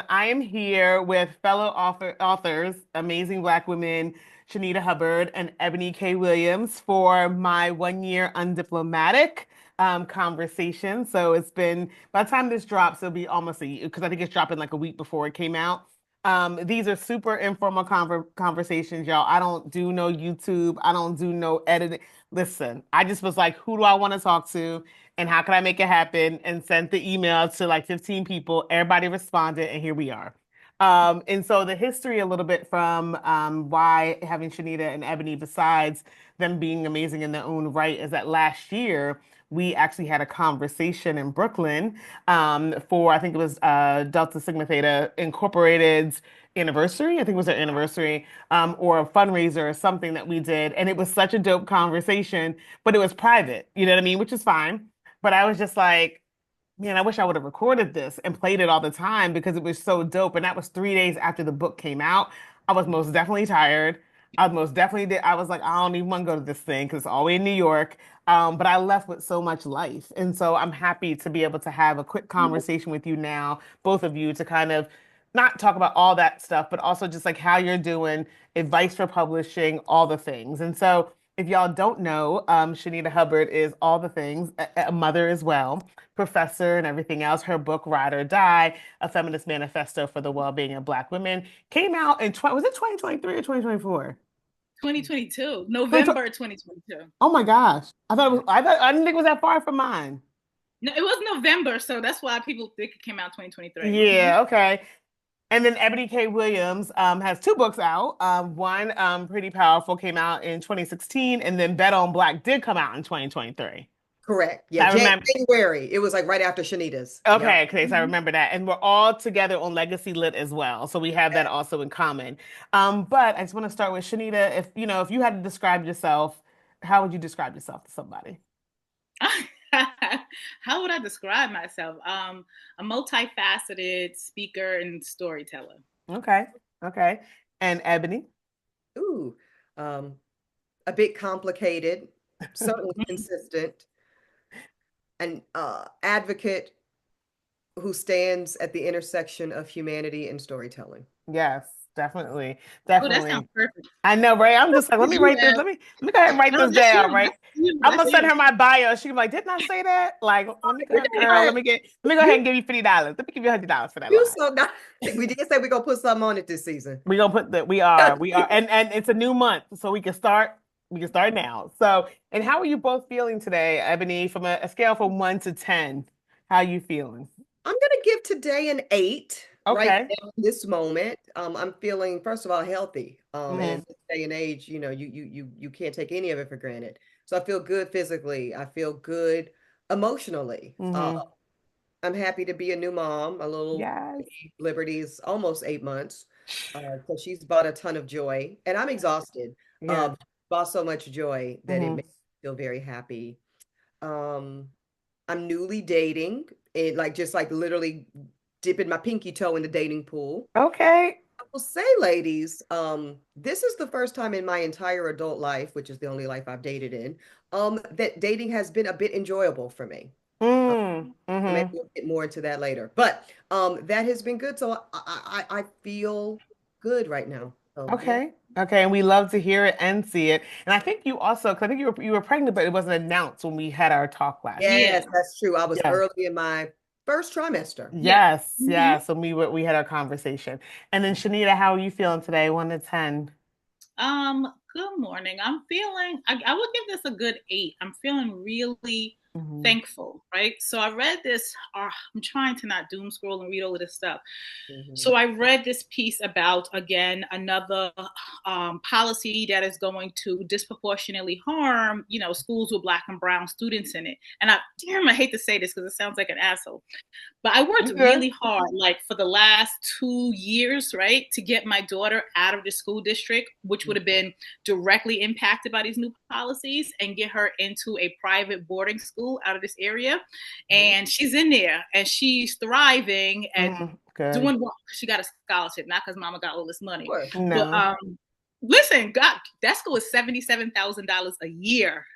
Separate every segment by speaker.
Speaker 1: I am here with fellow authors, amazing Black women, Shanita Hubbard and Ebony K. Williams, for my 1 year undiplomatic conversation. So it's been, by the time this drops, it'll be almost a year, because I think it's dropping like a week before it came out. These are super informal conversations, y'all. I don't do no YouTube. I don't do no editing. Listen, I just was like, who do I want to talk to? And how can I make it happen? And sent the email to like 15 people. Everybody responded, and here we are. And so the history a little bit from why having Shanita and Ebony, besides them being amazing in their own right, is that last year we actually had a conversation in Brooklyn for, I think it was Delta Sigma Theta Incorporated's anniversary. I think it was their anniversary, or a fundraiser or something that we did. And it was such a dope conversation, but it was private, you know what I mean? Which is fine. But I was just like, man, I wish I would have recorded this and played it all the time because it was so dope. And that was 3 days after the book came out. I was most definitely tired. I most definitely did. I was like, I don't even want to go to this thing because it's all the way in New York. But I left with so much life. And so I'm happy to be able to have a quick conversation with you now, both of you, to kind of not talk about all that stuff, but also just like how you're doing, advice for publishing, all the things. And so if y'all don't know, Shanita Hubbard is all the things, a mother as well, professor and everything else. Her book, Ride or Die, A Feminist Manifesto for the Well-Being of Black Women, came out in, was it 2023 or 2024?
Speaker 2: 2022, November 2022.
Speaker 1: Oh my gosh. I didn't think it was that far from mine.
Speaker 2: No, it was November, so that's why people think it came out 2023.
Speaker 1: Yeah, okay. And then Ebony K. Williams has two books out. One, Pretty Powerful, came out in 2016, and then Bet on Black did come out in 2023.
Speaker 3: Correct.
Speaker 1: So
Speaker 3: Yeah,
Speaker 1: I remember.
Speaker 3: January. It was like right after Shanita's. Yep.
Speaker 1: Okay, okay, so I
Speaker 2: Mhm.
Speaker 1: remember that. And we're all together on Legacy Lit as well. So we have that also in common. But I just want to start with Shanita. If you had to describe yourself, how would you describe yourself to somebody?
Speaker 2: How would I describe myself? A multifaceted speaker and storyteller.
Speaker 1: Okay, okay. And Ebony?
Speaker 3: Ooh, um, a bit complicated, certainly consistent, an advocate who stands at the intersection of humanity and storytelling.
Speaker 1: Yes, definitely,
Speaker 2: Oh, that sounds
Speaker 1: definitely.
Speaker 2: perfect.
Speaker 1: I know, right? I'm just like, let
Speaker 2: That's
Speaker 1: me
Speaker 2: you,
Speaker 1: wite this.
Speaker 2: Ev.
Speaker 1: Let me go ahead and write
Speaker 2: No,
Speaker 1: this
Speaker 2: that's
Speaker 1: down,
Speaker 2: you.
Speaker 1: right?
Speaker 2: That's you.
Speaker 1: I'm
Speaker 2: That's
Speaker 1: gonna send
Speaker 2: you.
Speaker 1: her my bio. She's like, didn't I say that? Like, let me go, girl. Let me go ahead
Speaker 3: You,
Speaker 1: and give you $50. Let me give you $100 for that
Speaker 3: you
Speaker 1: line.
Speaker 3: so nice. We did say we're gonna put something on it this season.
Speaker 1: We gonna put that. We are, and it's a new month, so we can start. We can start now. So, and how are you both feeling today, Ebony? From a scale from 1 to 10, how are you feeling?
Speaker 3: I'm gonna give today an 8 right
Speaker 1: Okay.
Speaker 3: now in this moment. I'm feeling, first of all, healthy. And
Speaker 1: Hmm.
Speaker 3: in this day and age, you can't take any of it for granted. So I feel good physically. I feel good emotionally.
Speaker 1: Hmm.
Speaker 3: I'm happy to be a new mom. A little
Speaker 1: Yes.
Speaker 3: Liberty is almost 8 months. So she's brought a ton of joy, and I'm exhausted.
Speaker 1: Yeah.
Speaker 3: Brought so much joy that it
Speaker 1: Hmm.
Speaker 3: makes me feel very happy. Um, I'm newly dating, and like just like literally dipping my pinky toe in the dating pool.
Speaker 1: Okay.
Speaker 3: I will say, ladies, this is the first time in my entire adult life, which is the only life I've dated in, that dating has been a bit enjoyable for me.
Speaker 1: Mm.
Speaker 3: Maybe
Speaker 1: Hmm.
Speaker 3: we'll get more into that later. But that has been good. So I feel good right now. So yeah.
Speaker 1: Okay. Okay. And we love to hear it and see it. And I think you also, because I think you were pregnant, but it wasn't announced when we had our talk last year.
Speaker 2: Yeah.
Speaker 3: Yes, that's true. I was
Speaker 1: Yeah.
Speaker 3: early in my first trimester.
Speaker 2: Yeah.
Speaker 1: Yes.
Speaker 2: Mhm.
Speaker 1: Yeah. So we had our conversation. And then Shanita, how are you feeling today? 1 to 10.
Speaker 2: Good morning. I would give this a good 8. I'm feeling really
Speaker 1: Hmm.
Speaker 2: thankful, right? So I read this, I'm trying to not doom scroll and read all of this stuff.
Speaker 3: Mhm.
Speaker 2: So I read this piece about, again, another policy that is going to disproportionately harm, schools with Black and brown students in it. And I hate to say this because it sounds like an asshole, but I worked
Speaker 1: You good?
Speaker 2: really hard, like for the last 2 years, right, to get my daughter out of the school district, which would have been directly impacted by these new policies, and get her into a private boarding school out of this area.
Speaker 3: Mhm.
Speaker 2: And she's in there and she's thriving and
Speaker 1: Good.
Speaker 2: doing well. She got a scholarship, not because mama got all this
Speaker 3: Of
Speaker 2: money,
Speaker 3: course.
Speaker 2: but
Speaker 1: No.
Speaker 2: listen, God, that school is $77,000 a year.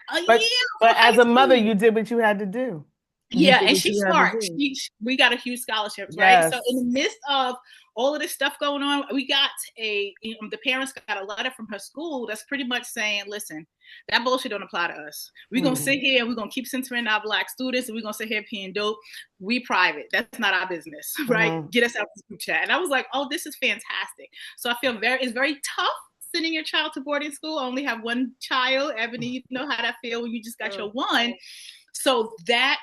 Speaker 2: A
Speaker 1: But
Speaker 2: year for
Speaker 1: but
Speaker 2: high
Speaker 1: as a mother,
Speaker 2: school.
Speaker 1: you did what you had to do. You
Speaker 2: Yeah, and
Speaker 1: figured
Speaker 2: she's
Speaker 1: you had to
Speaker 2: smart.
Speaker 1: do.
Speaker 2: We got a huge scholarships, right? So in
Speaker 1: Yes.
Speaker 2: the midst of all of this stuff going on, we got the parents got a letter from her school that's pretty much saying, listen, that bullshit don't apply to us. We're gonna sit here and we're gonna keep censoring our Black students and we're gonna sit here peeing dope. We private. That's not our business, right? Get us out this group chat. And I was like, oh, this is fantastic. So I feel it's very tough sending your child to boarding school. I only have one child. Ebony, you know how that feel when you just got your one. So that,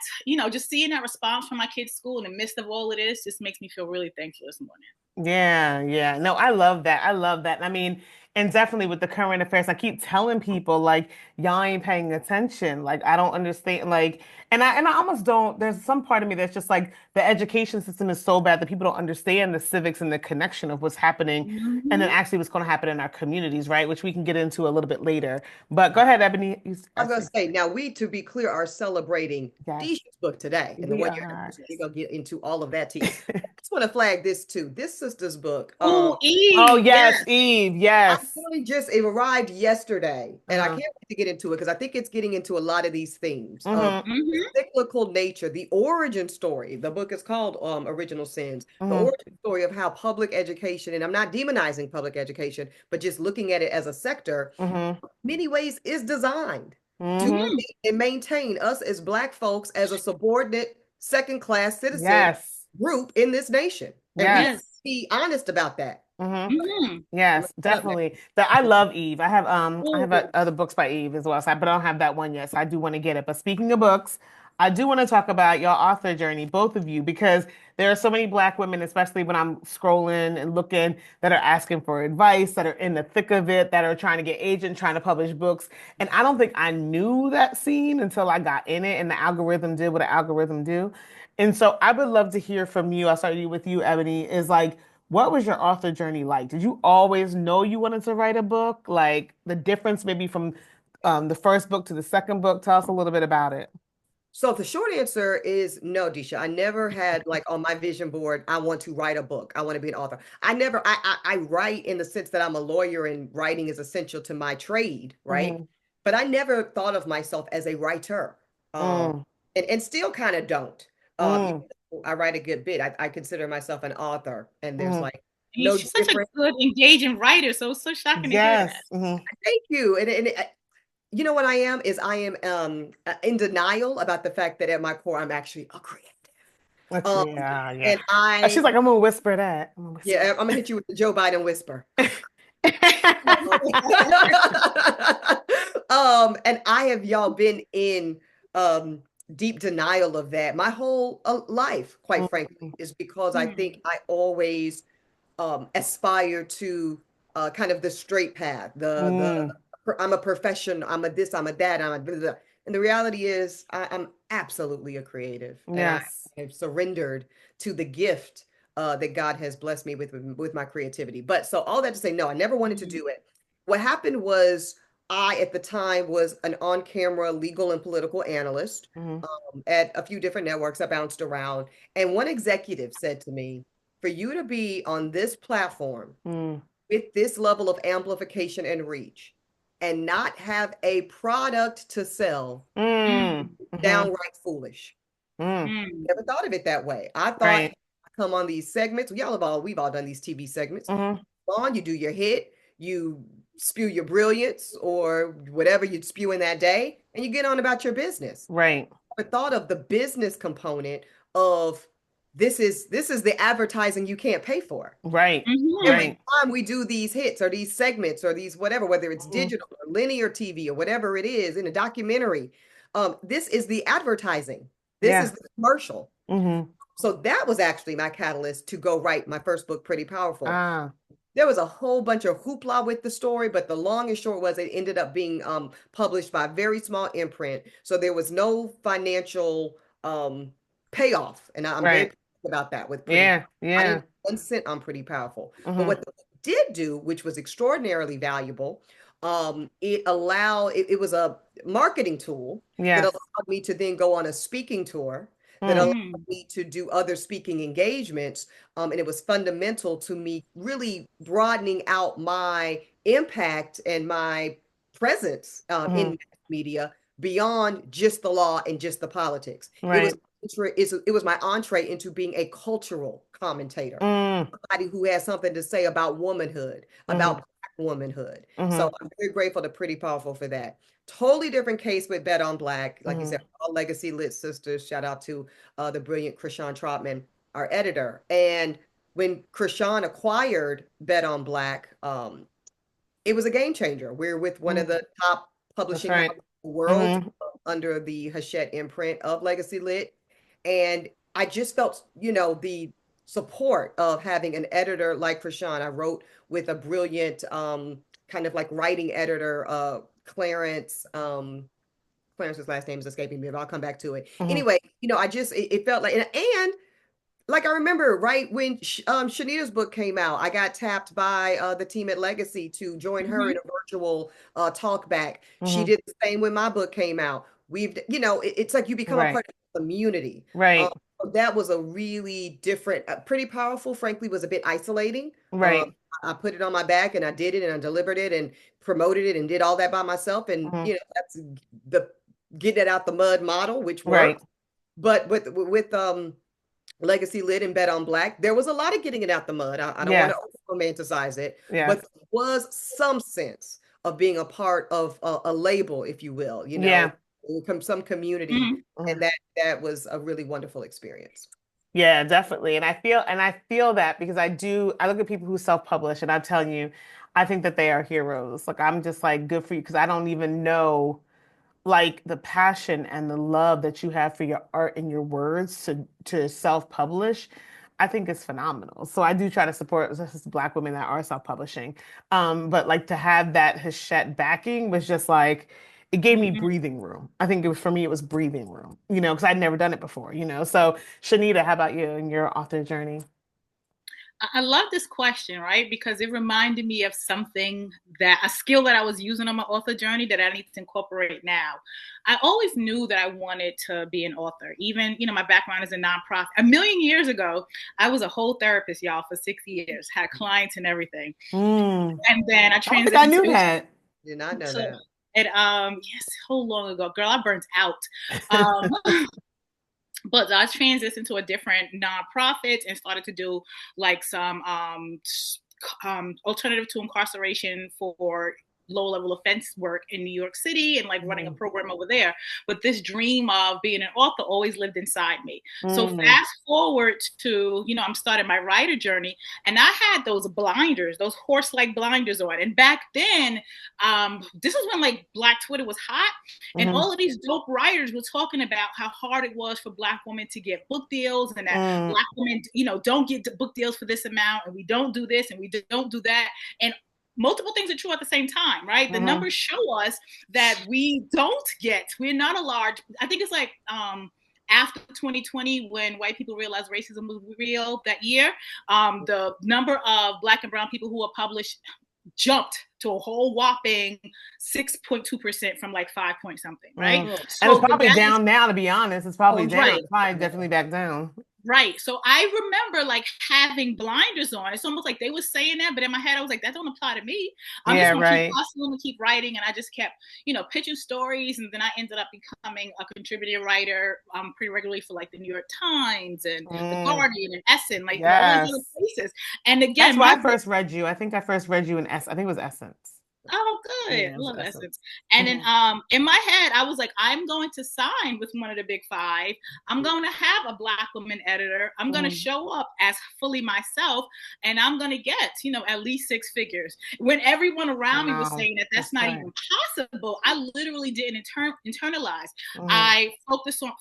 Speaker 2: just seeing that response from my kids' school in the midst of all of this just makes me feel really thankful this morning.
Speaker 1: Yeah, yeah. No, I love that. I love that. I mean, and definitely with the current affairs, I keep telling people like y'all ain't paying attention. Like I don't understand and I almost don't there's some part of me that's just like the education system is so bad that people don't understand the civics and the connection of what's happening and then
Speaker 2: Mm-hmm.
Speaker 1: actually what's going to happen in our communities, right? Which we can get into a little bit later. But go ahead, Ebony.
Speaker 3: I was going to say, now we, to be clear, are celebrating
Speaker 1: Yes,
Speaker 3: Disha's book today and the
Speaker 1: we
Speaker 3: 1 year
Speaker 1: are.
Speaker 3: anniversary. We're going to get into all of that tea. I just want to flag this too. This sister's book,
Speaker 2: Oh,
Speaker 1: Oh,
Speaker 2: Eve,
Speaker 1: yes,
Speaker 2: yes.
Speaker 1: Eve.
Speaker 3: I
Speaker 1: Yes.
Speaker 3: really it arrived yesterday, and I
Speaker 1: Uh-huh.
Speaker 3: can't wait to get into it because I think it's getting into a lot of these themes of
Speaker 1: Mm-hmm.
Speaker 3: the
Speaker 2: Mm-hmm.
Speaker 3: cyclical nature, the origin story. The book is called Original Sins, the
Speaker 1: Mm-hmm.
Speaker 3: origin story of how public education, and I'm not demonizing public education, but just looking at it as a sector,
Speaker 1: Mm-hmm.
Speaker 3: many ways is designed to
Speaker 1: Mm-hmm.
Speaker 3: create and maintain us as Black folks as a subordinate, second class citizen
Speaker 1: Yes.
Speaker 3: group in this nation. And we have
Speaker 1: Yes.
Speaker 3: to be honest about that.
Speaker 1: Mm-hmm.
Speaker 2: Mm-hmm.
Speaker 3: I'm gonna
Speaker 1: Yes,
Speaker 3: shut up now.
Speaker 1: definitely. I love Eve. I have
Speaker 2: Oh,
Speaker 1: other books by Eve as well, but I don't have that one yet. So I do want to get it. But speaking of books, I do want to talk about your author journey, both of you, because there are so many Black women, especially when I'm scrolling and looking, that are asking for advice, that are in the thick of it, that are trying to get agents, trying to publish books. And I don't think I knew that scene until I got in it and the algorithm did what the algorithm do. And so I would love to hear from you. I'll start with you, Ebony, is like, what was your author journey like? Did you always know you wanted to write a book? Like the difference maybe from the first book to the second book? Tell us a little bit about it.
Speaker 3: So the short answer is no, Disha. I never had like on my vision board, I want to write a book. I want to be an author. I write in the sense that I'm a lawyer and writing is essential to my trade, right?
Speaker 1: Mm-hmm.
Speaker 3: But I never thought of myself as a writer. Um,
Speaker 1: Mm,
Speaker 3: and still kind of don't. Even
Speaker 1: mm,
Speaker 3: though I write a good bit. I consider myself an author, and there's
Speaker 1: mm.
Speaker 3: like no
Speaker 2: she's such a
Speaker 3: difference.
Speaker 2: good, engaging writer. So it's so shocking to hear that.
Speaker 1: Yes. Mm-hmm.
Speaker 3: Thank you. You know what I am is I am in denial about the fact that at my core I'm actually a creative. Um,
Speaker 1: Yeah, yeah.
Speaker 3: and I
Speaker 1: She's like, I'm gonna whisper that. I'm gonna whisper.
Speaker 3: yeah, I'm gonna hit you with the Joe Biden whisper. And I have y'all been in deep denial of that. My whole life, quite frankly,
Speaker 1: Mm,
Speaker 3: is because I
Speaker 2: Mm-hmm.
Speaker 3: think I always aspire to kind of the straight path.
Speaker 1: mm,
Speaker 3: I'm a profession. I'm a this. I'm a that. I'm a blah, blah. And the reality is, I'm absolutely a creative, and I
Speaker 1: yes.
Speaker 3: have surrendered to the gift that God has blessed me with my creativity. But so all that to say, no, I never wanted to
Speaker 2: Mm-hmm.
Speaker 3: do it. What happened was I, at the time, was an on-camera legal and political analyst
Speaker 1: Mm,
Speaker 3: at a few different networks. I bounced around, and one executive said to me, "For you to be on this platform
Speaker 1: mm,
Speaker 3: with this level of amplification and reach, and not have a product to sell,
Speaker 1: mm, mm,
Speaker 3: downright foolish."
Speaker 1: mm.
Speaker 2: Mm-hmm.
Speaker 3: Never thought of it that way. I thought, hey,
Speaker 1: Right.
Speaker 3: I come on these segments. We've all done these TV segments.
Speaker 1: Mm-hmm.
Speaker 3: On, you do your hit, you spew your brilliance or whatever you'd spew in that day, and you get on about your business.
Speaker 1: Right.
Speaker 3: Never thought of the business component of this is the advertising you can't pay for.
Speaker 1: Right.
Speaker 3: Every
Speaker 1: Right.
Speaker 3: time we do these hits or these segments or these whatever, whether it's
Speaker 1: Mm-hmm.
Speaker 3: digital or linear TV or whatever it is in a documentary, this is the advertising. This is
Speaker 1: Yeah.
Speaker 3: the commercial.
Speaker 1: Mm-hmm.
Speaker 3: So that was actually my catalyst to go write my first book, Pretty Powerful.
Speaker 1: Ah.
Speaker 3: There was a whole bunch of hoopla with the story, but the long and short was it ended up being published by a very small imprint. So there was no financial payoff. And I'm very
Speaker 1: Right.
Speaker 3: proud about that with Pretty
Speaker 1: Yeah.
Speaker 3: Powerful. I
Speaker 1: Yeah.
Speaker 3: didn't 1 cent on Pretty Powerful. But
Speaker 1: Mm-hmm.
Speaker 3: what the book did do, which was extraordinarily valuable, it was a marketing tool that
Speaker 1: Yes.
Speaker 3: allowed me to then go on a speaking tour that
Speaker 1: Mm.
Speaker 3: allowed
Speaker 2: Mm-hmm.
Speaker 3: me to do other speaking engagements. And it was fundamental to me really broadening out my impact and my presence
Speaker 1: Mm-hmm.
Speaker 3: in media beyond just the law and just the politics. It was
Speaker 1: Right.
Speaker 3: it was my entree into being a cultural commentator,
Speaker 1: Mm,
Speaker 3: somebody who has something to say about womanhood, about
Speaker 1: mm-hmm,
Speaker 3: Black womanhood. So
Speaker 1: mm-hmm,
Speaker 3: I'm very grateful to Pretty Powerful for that. Totally different case with Bet on Black. Like you
Speaker 1: mm-hmm,
Speaker 3: said, all legacy lit sisters. Shout out to the brilliant Krishan Trotman, our editor. And when Krishan acquired Bet on Black, it was a game changer. We're with one of
Speaker 1: mm-hmm.
Speaker 3: the top
Speaker 1: That's
Speaker 3: publishing houses
Speaker 1: right.
Speaker 3: in the world,
Speaker 1: Mm-hmm,
Speaker 3: under the Hachette imprint of Legacy Lit. And I just felt, the support of having an editor like Krishan. I wrote with a brilliant kind of like writing editor, Clarence's last name is escaping me, but I'll come back to it.
Speaker 1: mm-hmm,
Speaker 3: Anyway, it felt like, and like I remember right when Shanita's book came out, I got tapped by the team at Legacy to join her in
Speaker 2: Mhm.
Speaker 3: a virtual talk back. She
Speaker 1: mm-hmm.
Speaker 3: did the same when my book came out. It's like you become a
Speaker 1: Right,
Speaker 3: part of the community.
Speaker 1: right,
Speaker 3: That was a really different, Pretty Powerful, frankly, was a bit isolating. Um,
Speaker 1: right.
Speaker 3: I put it on my back and I did it and I delivered it and promoted it and did all that by myself. And,
Speaker 1: Mm-hmm,
Speaker 3: that's the get it out the mud model, which
Speaker 1: right.
Speaker 3: worked. But with Legacy Lit and Bet on Black, there was a lot of getting it out the mud. I don't want
Speaker 1: Yes,
Speaker 3: to romanticize it, but
Speaker 1: yes,
Speaker 3: there was some sense of being a part of a label, if you will,
Speaker 1: yeah.
Speaker 3: some community,
Speaker 2: Mhm.
Speaker 3: and
Speaker 1: Mm-hmm.
Speaker 3: that was a really wonderful experience.
Speaker 1: Yeah, definitely. And I feel that because I look at people who self-publish and I'm telling you, I think that they are heroes. Like I'm just like good for you because I don't even know like the passion and the love that you have for your art and your words to self-publish. I think is phenomenal. So I do try to support especially Black women that are self-publishing. But like to have that Hachette backing was just like it gave me
Speaker 2: Mhm.
Speaker 1: breathing room. I think it was for me, it was breathing room, because I'd never done it before, So Shanita, how about you and your author journey?
Speaker 2: I love this question, right? Because it reminded me of a skill that I was using on my author journey that I need to incorporate now. I always knew that I wanted to be an author. Even, my background is a nonprofit. A million years ago, I was a whole therapist, y'all, for 6 years, had clients and everything.
Speaker 1: Mm,
Speaker 2: And then I
Speaker 1: I don't think I
Speaker 2: transitioned
Speaker 1: knew
Speaker 2: to
Speaker 1: that.
Speaker 3: Did not know
Speaker 2: so
Speaker 3: that.
Speaker 2: it yes, so long ago. Girl, I burnt out. Um but I transitioned to a different nonprofit and started to do like some alternative to incarceration for low level offense work in New York City and like running a
Speaker 1: Mm,
Speaker 2: program over there. But this dream of being an author always lived inside me. So
Speaker 1: mm,
Speaker 2: fast forward to, I'm starting my writer journey and I had those blinders, those horse like blinders on. And back then, this was when like Black Twitter was hot and
Speaker 1: mhm,
Speaker 2: all of these dope writers were talking about how hard it was for Black women to get book deals and that
Speaker 1: mm,
Speaker 2: Black women, don't get book deals for this amount and we don't do this and we don't do that. And multiple things are true at the same time, right? The
Speaker 1: mhm,
Speaker 2: numbers show us that we're not a large, I think it's like after 2020 when white people realized racism was real that year, the number of Black and brown people who are published jumped to a whole whopping 6.2% from like 5 point something, right?
Speaker 1: mm.
Speaker 3: Oh,
Speaker 1: And it's
Speaker 2: So
Speaker 1: probably
Speaker 2: that is
Speaker 1: down now, to be honest. It's probably down.
Speaker 2: right.
Speaker 1: It's probably definitely back down.
Speaker 2: Right. So I remember like having blinders on. It's almost like they were saying that, but in my head, I was like, that don't apply to me. I'm just
Speaker 1: Yeah,
Speaker 2: going to keep
Speaker 1: right.
Speaker 2: hustling and keep writing. And I just kept, pitching stories. And then I ended up becoming a contributing writer pretty regularly for like the New York Times and the
Speaker 1: Mm,
Speaker 2: Guardian and Essen, like all these other
Speaker 1: yes.
Speaker 2: places. And
Speaker 1: That's
Speaker 2: again,
Speaker 1: where
Speaker 2: my
Speaker 1: I first read you. I think I first read you in I think it was Essence.
Speaker 2: Oh,
Speaker 1: Yeah,
Speaker 2: good.
Speaker 1: it
Speaker 2: I
Speaker 1: was
Speaker 2: love
Speaker 1: Essence.
Speaker 2: Essence. And then
Speaker 1: Hmm.
Speaker 2: in my head, I was like, I'm going to sign with one of the big five. I'm going to have a Black woman editor. I'm going to
Speaker 1: Hmm.
Speaker 2: show up as fully myself and I'm going to get, at least six figures. When everyone around me was
Speaker 1: Wow.
Speaker 2: saying that that's
Speaker 1: That's
Speaker 2: not
Speaker 1: right.
Speaker 2: even possible, I literally didn't internalize.
Speaker 1: Hmm.
Speaker 2: I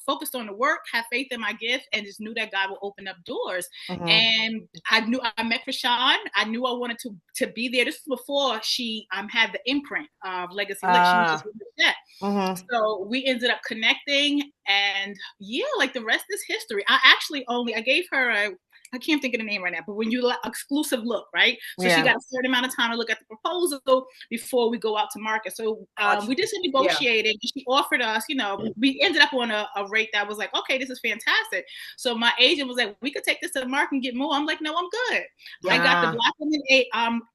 Speaker 2: focused on the work, had faith in my gift, and just knew that God would open up doors.
Speaker 1: Hmm.
Speaker 2: And I knew I met Krishan. I knew I wanted to be there. This was before she had the imprint of Legacy Lit. She was just
Speaker 1: Ah.
Speaker 2: with that.
Speaker 1: Hmm.
Speaker 2: So we ended up connecting, and yeah, like the rest is history. I gave her I can't think of the name right now, but when you exclusive look, right? So she
Speaker 1: Yeah.
Speaker 2: got a certain amount of time to look at the proposal before we go out to market. So
Speaker 3: gotcha.
Speaker 2: we did some
Speaker 3: Yeah.
Speaker 2: negotiating. And she offered us, we ended up on a rate that was like, okay, this is fantastic. So my agent was like, we could take this to the market and get more. I'm like, no, I'm good. I got the
Speaker 1: Ah.
Speaker 2: Black woman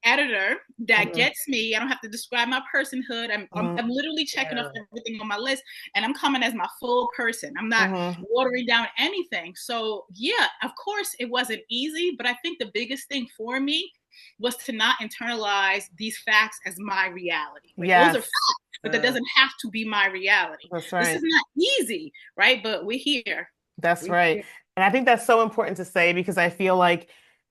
Speaker 2: editor that gets me. I don't have to describe my personhood. I'm literally checking off
Speaker 3: Yeah.
Speaker 2: everything on my list, and I'm coming as my full person. I'm not watering down anything. So yeah, of course it wasn't easy, but I think the biggest thing for me was to not internalize these facts as my reality. Like those are
Speaker 1: Yes.
Speaker 2: facts, but that doesn't have to be my reality.
Speaker 1: That's
Speaker 2: This
Speaker 1: right.
Speaker 2: is not easy, right? But we're here.
Speaker 1: That's right. And I think that's so important to say because I feel like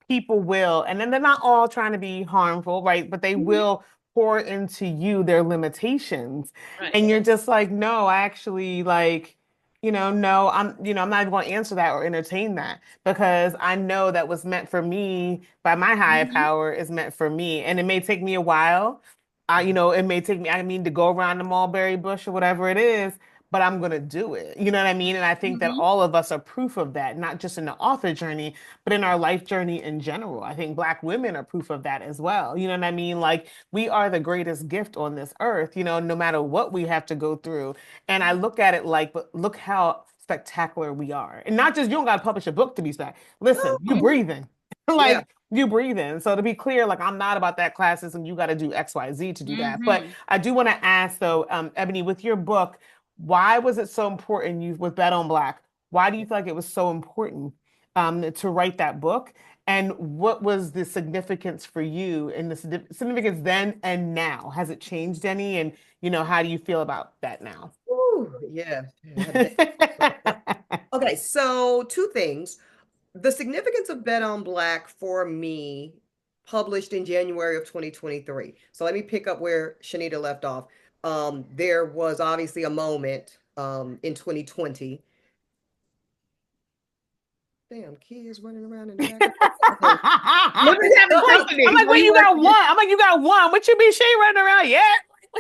Speaker 1: people will, and then they're not all trying to be harmful, right? But they will pour into you their limitations.
Speaker 2: Right.
Speaker 1: And you're just like, no, I actually like, no, I'm not even going to answer that or entertain that because I know that was meant for me by my higher power is meant for me. And it may take me a while. It may take me, I mean, to go around the mulberry bush or whatever it is, but I'm going to do it. You know what I mean? And I think that all of us are proof of that, not just in the author journey, but in our life journey in general. I think Black women are proof of that as well. You know what I mean? Like we are the greatest gift on this earth, no matter what we have to go through. And I look at it like, but look how spectacular we are. And not just, you don't got to publish a book to be spec. Listen, you breathing.
Speaker 3: Yeah.
Speaker 1: Like you breathe in. So to be clear, like I'm not about that classism. You got to do X, Y, Z to do that. But I do want to ask though, Ebony, with your book, why was it so important you with Bet on Black? Why do you feel like it was so important to write that book? And what was the significance for you and the significance then and now? Has it changed any? And how do you feel about that now?
Speaker 3: Ooh, yeah. Okay, so two things. The significance of Bet on Black for me published in January of 2023. So let me pick up where Shanita left off. There was obviously a moment in 2020. Damn, kids running around in the background.
Speaker 2: Living having
Speaker 1: I'm
Speaker 2: company.
Speaker 1: like, well, you got one. I'm like, you got one. What you be she running around? Yeah.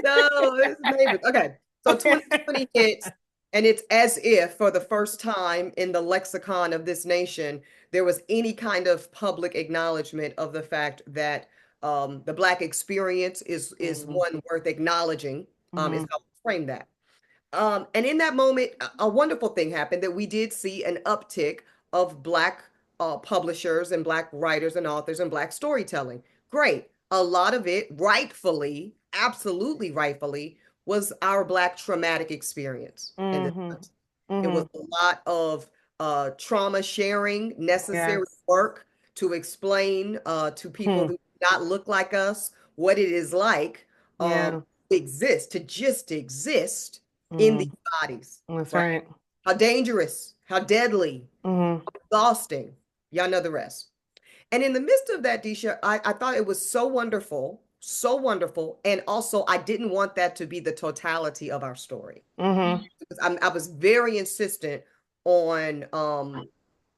Speaker 3: No, it's neighbors. Okay. So 2020 hits, and it's as if for the first time in the lexicon of this nation, there was any kind of public acknowledgement of the fact that the Black experience is one worth acknowledging, is how we frame that. And in that moment, a wonderful thing happened that we did see an uptick of Black publishers and Black writers and authors and Black storytelling. Great. A lot of it, rightfully, absolutely rightfully, was our Black traumatic experience in this country. It was a lot of trauma sharing, necessary work to explain to people who do not look like us what it is like to exist, to just exist in these bodies.
Speaker 1: That's right.
Speaker 3: How dangerous, how deadly, exhausting. Y'all know the rest. And in the midst of that, Disha, I thought it was so wonderful, so wonderful. And also, I didn't want that to be the totality of our story. I was very insistent on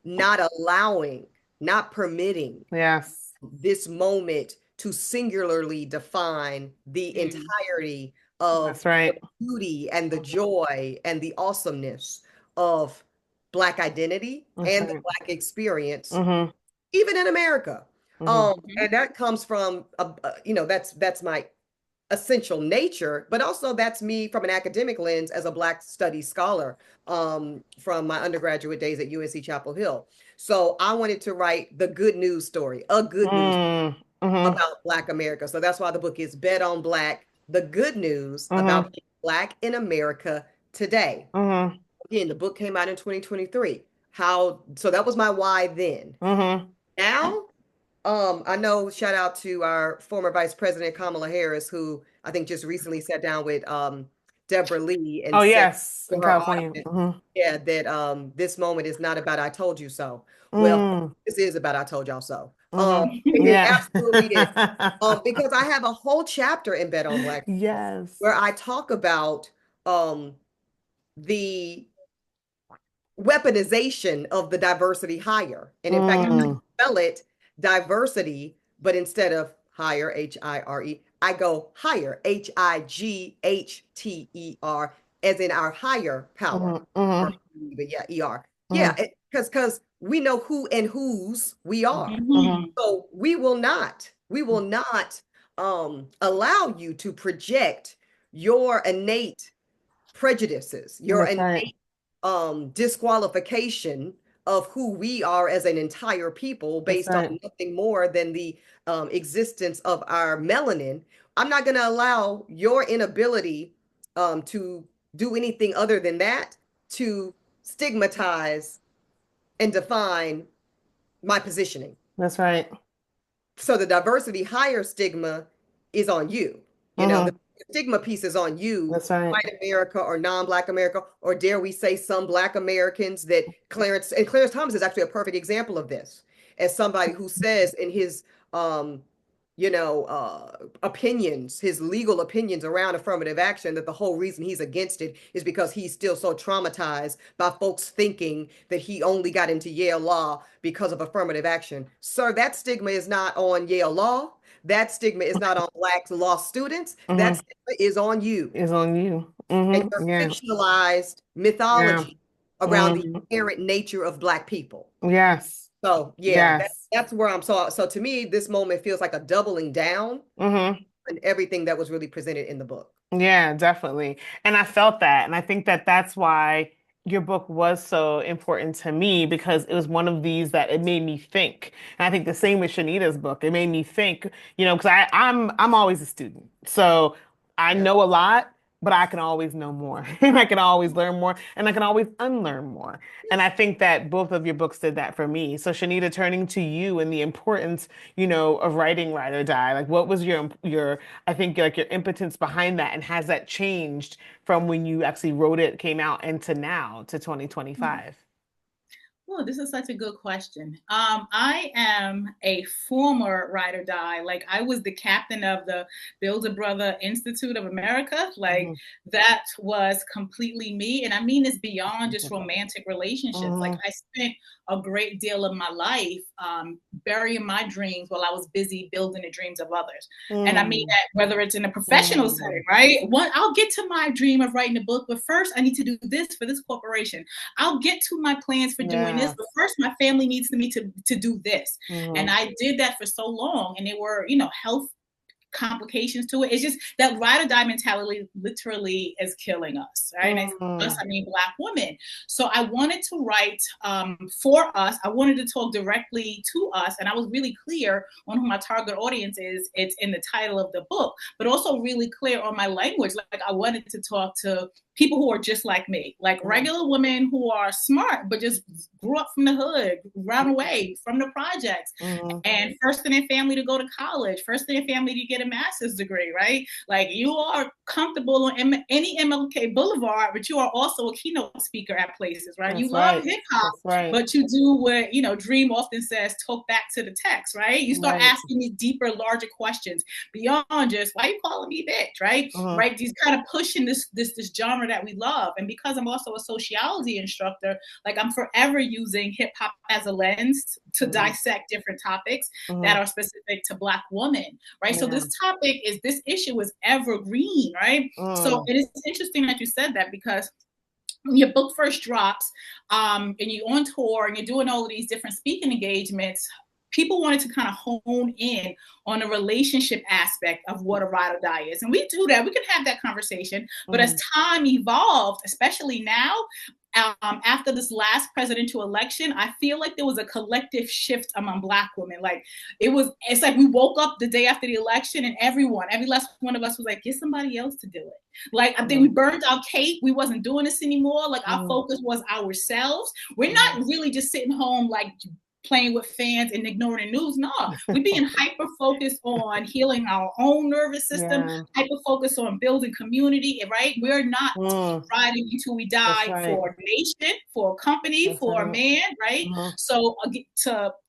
Speaker 3: not allowing, not permitting this moment to singularly define the entirety of the beauty and the joy and the awesomeness of Black identity and the Black experience, even in America. And that comes from, that's my essential nature, but also that's me from an academic lens as a Black studies scholar from my undergraduate days at UNC Chapel Hill. So I wanted to write the good news story, a good news about Black America. So that's why the book is Bet on Black, the good news about Black in America today. Again, the book came out in 2023. So that was my why then. Now, I know, shout out to our former Vice President Kamala Harris, who I think just recently sat down with Deborah Lee and said to
Speaker 1: In
Speaker 3: her
Speaker 1: California.
Speaker 3: audience, that this moment is not about I told you so. Well, this is about I told y'all so. It absolutely is. Because I have a whole chapter in Bet on Black where I talk about the weaponization of the diversity hire. And in fact, I spell it diversity, but instead of hire, H-I-R-E, I go higher, H-I-G-H-T-E-R, as in our higher power. But yeah, E-R. Yeah, because we know who and whose we are. So we will not allow you to project your innate prejudices, your innate disqualification of who we are as an entire people
Speaker 1: That's
Speaker 3: based on
Speaker 1: right.
Speaker 3: nothing more than the existence of our melanin. I'm not going to allow your inability to do anything other than that to stigmatize and define my positioning.
Speaker 1: That's right.
Speaker 3: So the diversity higher stigma is on you. You know, the
Speaker 1: Mm-hmm.
Speaker 3: stigma piece is on you,
Speaker 1: That's right.
Speaker 3: white America or non-Black America, or dare we say some Black Americans that Clarence Thomas is actually a perfect example of this, as somebody who says in his um, opinions, his legal opinions around affirmative action, that the whole reason he's against it is because he's still so traumatized by folks thinking that he only got into Yale Law because of affirmative action. Sir, that stigma is not on Yale Law. That stigma is not on Black law students. That
Speaker 1: Mm-hmm.
Speaker 3: stigma is on you
Speaker 1: It's on you.
Speaker 3: and
Speaker 1: Mm-hmm.
Speaker 3: your
Speaker 1: Yeah.
Speaker 3: fictionalized
Speaker 1: Yeah.
Speaker 3: mythology around the
Speaker 1: Mm-hmm.
Speaker 3: inherent nature of Black people.
Speaker 1: Yes.
Speaker 3: So yeah,
Speaker 1: Yes.
Speaker 3: that's where I'm so to me, this moment feels like a doubling down
Speaker 1: Mm-hmm.
Speaker 3: and everything that was really presented in the book.
Speaker 1: Yeah, definitely. And I felt that. And I think that that's why your book was so important to me because it was one of these that it made me think. And I think the same with Shanita's book. It made me think, because I'm always a student. So I
Speaker 3: Yeah.
Speaker 1: know a lot, but I can always know more. And I can always learn more and I can always unlearn more. And I think that both of your books did that for me. So Shanita, turning to you and the importance, of writing Ride or Die, like what was your I think like your impotence behind that, and has that changed from when you actually wrote it, came out, and to now to 2025?
Speaker 2: Oh, this is such a good question. I am a former ride or die. Like I was the captain of the Builder Brother Institute of America. Like
Speaker 1: Hmm.
Speaker 2: that was completely me. And I mean this beyond just romantic relationships. Like
Speaker 1: Hmm.
Speaker 2: I spent a great deal of my life burying my dreams while I was busy building the dreams of others. And I mean
Speaker 1: Hmm.
Speaker 2: that whether it's in a professional
Speaker 1: Hmm.
Speaker 2: setting, right? I'll get to my dream of writing a book, but first I need to do this for this corporation. I'll get to my plans for doing this,
Speaker 1: Yes.
Speaker 2: but first my family needs me to do this. And
Speaker 1: Hmm.
Speaker 2: I did that for so long, and there were, health complications to it. It's just that ride or die mentality literally is killing us, right? And us,
Speaker 1: Hmm.
Speaker 2: I mean Black women. So I wanted to write for us. I wanted to talk directly to us, and I was really clear on who my target audience is. It's in the title of the book, but also really clear on my language. Like I wanted to talk to people who are just like me, like
Speaker 1: Hmm.
Speaker 2: regular women who are smart, but just grew up from the hood, ran away from the projects,
Speaker 1: Hmm.
Speaker 2: and first in their family to go to college, first in their family to get a master's degree, right? Like you are comfortable on any MLK Boulevard, but you are also a keynote speaker at places, right? You
Speaker 1: That's
Speaker 2: love
Speaker 1: right.
Speaker 2: hip hop,
Speaker 1: That's right.
Speaker 2: but you do what, Dream often says, talk back to the text, right? You start
Speaker 1: Right.
Speaker 2: asking these deeper, larger questions beyond just, why are you calling me bitch, right?
Speaker 1: Hmm.
Speaker 2: Right? These kind of pushing this genre that we love. And because I'm also a sociology instructor, like I'm forever using hip hop as a lens to
Speaker 1: Hmm.
Speaker 2: dissect different topics that
Speaker 1: Hmm.
Speaker 2: are specific to Black women, right? So
Speaker 1: Yeah.
Speaker 2: this issue is evergreen, right? So
Speaker 1: Mm.
Speaker 2: it is interesting that you said that because when your book first drops, and you're on tour and you're doing all of these different speaking engagements, people wanted to kind of hone in on the relationship aspect of what a ride or die is. And we do that. We can have that conversation. But as
Speaker 1: Hmm.
Speaker 2: time evolved, especially now, after this last presidential election, I feel like there was a collective shift among Black women. Like it's like we woke up the day after the election, and every last one of us was like, get somebody else to do it. Like I think we
Speaker 1: Hmm.
Speaker 2: burned our cape. We wasn't doing this anymore. Like our
Speaker 1: Hmm.
Speaker 2: focus was ourselves. We're
Speaker 1: Hmm.
Speaker 2: not really just sitting home like playing with fans and ignoring the news. No, we're being hyper focused on healing our own nervous system,
Speaker 1: Yeah.
Speaker 2: hyper focused on building community, right? We're not
Speaker 1: Mm.
Speaker 2: riding until we
Speaker 1: That's
Speaker 2: die
Speaker 1: right.
Speaker 2: for a nation, for a company,
Speaker 1: That's
Speaker 2: for a
Speaker 1: right.
Speaker 2: man, right?
Speaker 1: Hmm.
Speaker 2: So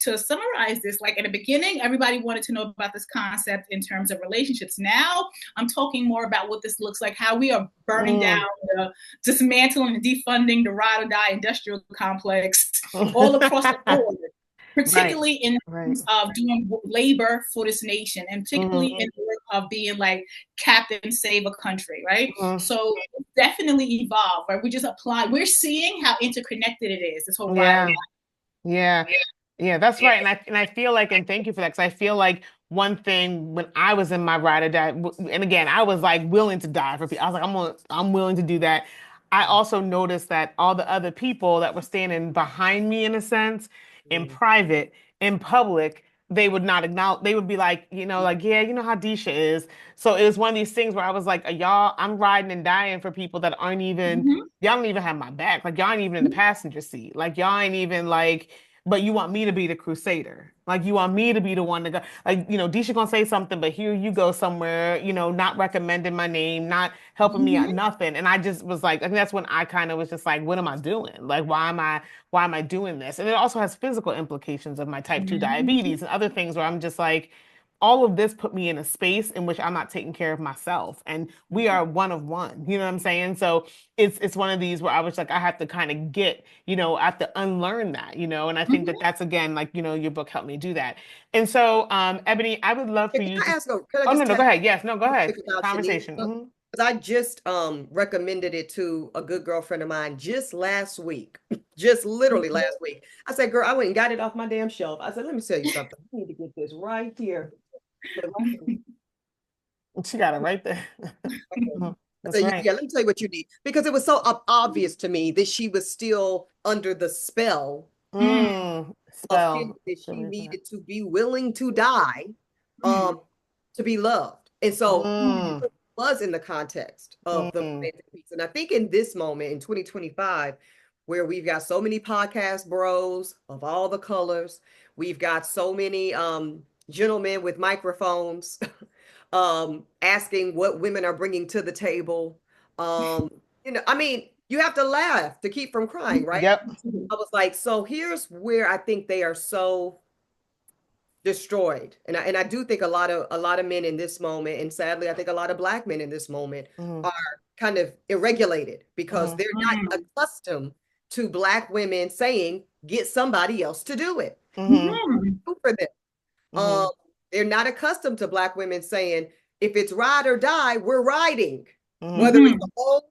Speaker 2: to summarize this, like in the beginning, everybody wanted to know about this concept in terms of relationships. Now I'm talking more about what this looks like, how we are burning down,
Speaker 1: Mm.
Speaker 2: dismantling and defunding the ride or die industrial complex all across the board,
Speaker 1: Right.
Speaker 2: particularly in
Speaker 1: Right.
Speaker 2: terms of doing labor for this nation, and particularly
Speaker 1: Hmm.
Speaker 2: in the work of being like captain save a country, right?
Speaker 1: Hmm.
Speaker 2: So it's definitely evolved, right? We just apply. We're seeing how interconnected it is. This whole ride or
Speaker 1: Yeah.
Speaker 2: die.
Speaker 1: Yeah. Yeah, that's right. And I feel like, and thank you for that, because I feel like one thing when I was in my ride or die, and again, I was like willing to die for people. I was like, I'm willing to do that. I also noticed that all the other people that were standing behind me, in a sense, in
Speaker 3: Mm.
Speaker 1: private, in public, they would not acknowledge, they would be like, like, yeah, you know how Disha is. So it was one of these things where I was like, y'all, I'm riding and dying for people that aren't even,
Speaker 2: Mhm.
Speaker 1: y'all don't even have my back. Like, y'all ain't even in the passenger seat. Like, y'all ain't even like, but you want me to be the crusader. Like, you want me to be the one to go. Like, Disha gonna say something, but here you go somewhere, not recommending my name, not helping me out,
Speaker 2: Mhm.
Speaker 1: nothing. And I just was like, I think that's when I kind of was just like, what am I doing? Like, why am I doing this? And it also has physical implications of my type 2
Speaker 2: Mhm.
Speaker 1: diabetes and other things where I'm just like, all of this put me in a space in which I'm not taking care of myself. And we are one of one. You know what I'm saying? So it's one of these where I was like, I have to kind of I have to unlearn that, and I think that
Speaker 2: Mhm.
Speaker 1: that's again, like, your book helped me do that. And so, Ebony, I would love for
Speaker 3: Can
Speaker 1: you
Speaker 3: I
Speaker 1: to,
Speaker 3: ask, can I
Speaker 1: oh, no,
Speaker 3: just
Speaker 1: no,
Speaker 3: tap
Speaker 1: go ahead. Yes, no, go
Speaker 3: real
Speaker 1: ahead.
Speaker 3: quick about Shanita's
Speaker 1: Conversation.
Speaker 3: book?
Speaker 1: Hmm.
Speaker 3: Because I just recommended it to a good girlfriend of mine just last week. Just literally last week. I said, girl, I went and got it off my damn shelf. I said, let me tell you something. I need to get this right here.
Speaker 1: She got it right there. Mhm.
Speaker 3: I
Speaker 1: That's
Speaker 3: said, yeah,
Speaker 1: right.
Speaker 3: yeah, let me tell you what you need. Because it was so obvious to me that she was still under the spell of feeling
Speaker 1: Spell.
Speaker 3: that
Speaker 1: Good
Speaker 3: she
Speaker 1: way to put it.
Speaker 3: needed to be willing to die um, to be loved. And so
Speaker 1: Mm,
Speaker 3: it was in the context of the
Speaker 1: mm,
Speaker 3: romantic piece. And I think in this moment in 2025, where we've got so many podcast bros of all the colors, we've got so many gentlemen with microphones asking what women are bringing to the table. Um, I mean, you have to laugh to keep from crying, right?
Speaker 1: yep.
Speaker 3: I was like, so here's where I think they are so destroyed. And I do think a lot of men in this moment, and sadly, I think a lot of black men in this moment
Speaker 1: Mm,
Speaker 3: are kind of irregulated because
Speaker 1: mm,
Speaker 3: they're not accustomed to black women saying, get somebody else to do it.
Speaker 1: mm,
Speaker 3: Do for them. Um,
Speaker 1: mm,
Speaker 3: they're not accustomed to black women saying, if it's ride or die, we're riding.
Speaker 1: mm,
Speaker 3: Whether it's the home,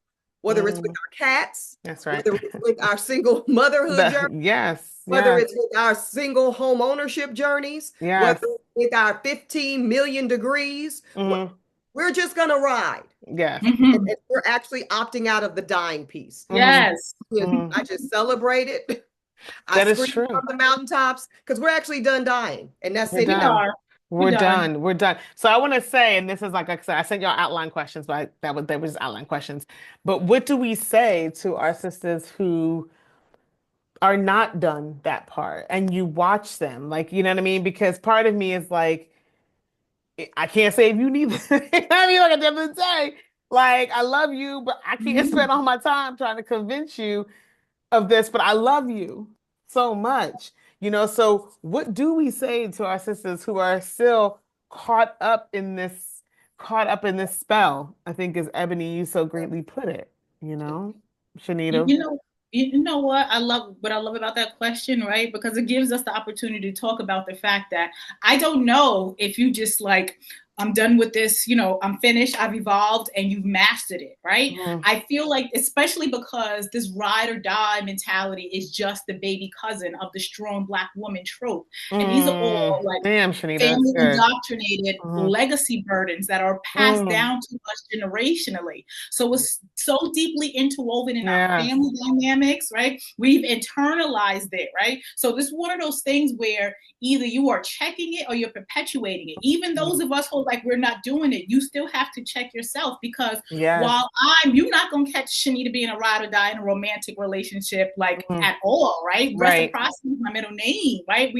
Speaker 3: whether it's with
Speaker 1: mm.
Speaker 3: our cats,
Speaker 1: That's right.
Speaker 3: whether it's with our single motherhood journey,
Speaker 1: Yes,
Speaker 3: whether
Speaker 1: yes,
Speaker 3: it's with our single home ownership journeys, whether
Speaker 1: yes.
Speaker 3: it's with our 15 million degrees,
Speaker 1: Hmm.
Speaker 3: we're just gonna ride.
Speaker 1: Yes.
Speaker 3: And we're actually opting out of the dying piece.
Speaker 1: Hmm.
Speaker 2: Yes.
Speaker 1: Hmm.
Speaker 3: I just celebrated. I
Speaker 1: That is
Speaker 3: screamed from
Speaker 1: true.
Speaker 3: the mountaintops because we're actually done dying. And that's
Speaker 1: We're
Speaker 3: it
Speaker 2: We
Speaker 3: here.
Speaker 1: done.
Speaker 2: are. We're
Speaker 1: We're
Speaker 2: done.
Speaker 1: done. We're done. So I want to say, and this is like I said, I sent y'all outline questions, but that was outline questions. But what do we say to our sisters who are not done that part and you watch them? Like, you know what I mean? Because part of me is like, I can't save you neither. You know what I mean? Like at the end of the day, like I love you, but I can't spend all my time trying to convince you of this, but I love you so much. So what do we say to our sisters who are still caught up in this, caught up in this spell? I think as Ebony, you so greatly put it, Shanita.
Speaker 2: You know, you know what I love about that question, right? Because it gives us the opportunity to talk about the fact that I don't know if you just like, I'm done with this, I'm finished, I've evolved, and you've mastered it, right?
Speaker 1: Mm,
Speaker 2: I feel like, especially because this ride or die mentality is just the baby cousin of the strong black woman trope. And these are all like
Speaker 1: damn, Shanita, that's
Speaker 2: family
Speaker 1: good.
Speaker 2: indoctrinated
Speaker 1: Mm,
Speaker 2: legacy burdens that are passed
Speaker 1: mm,
Speaker 2: down to us generationally. So it's so deeply interwoven in our
Speaker 1: yes.
Speaker 2: family dynamics, right? We've internalized it, right? So this is one of those things where either you are checking it or you're perpetuating it. Even those of us who like we're not doing it, you still have to check yourself because
Speaker 1: Yes.
Speaker 2: while you're not gonna catch Shanita being a ride or die in a romantic relationship like
Speaker 1: Mm,
Speaker 2: at all, right?
Speaker 1: right.
Speaker 2: Reciprocity is my middle name, right?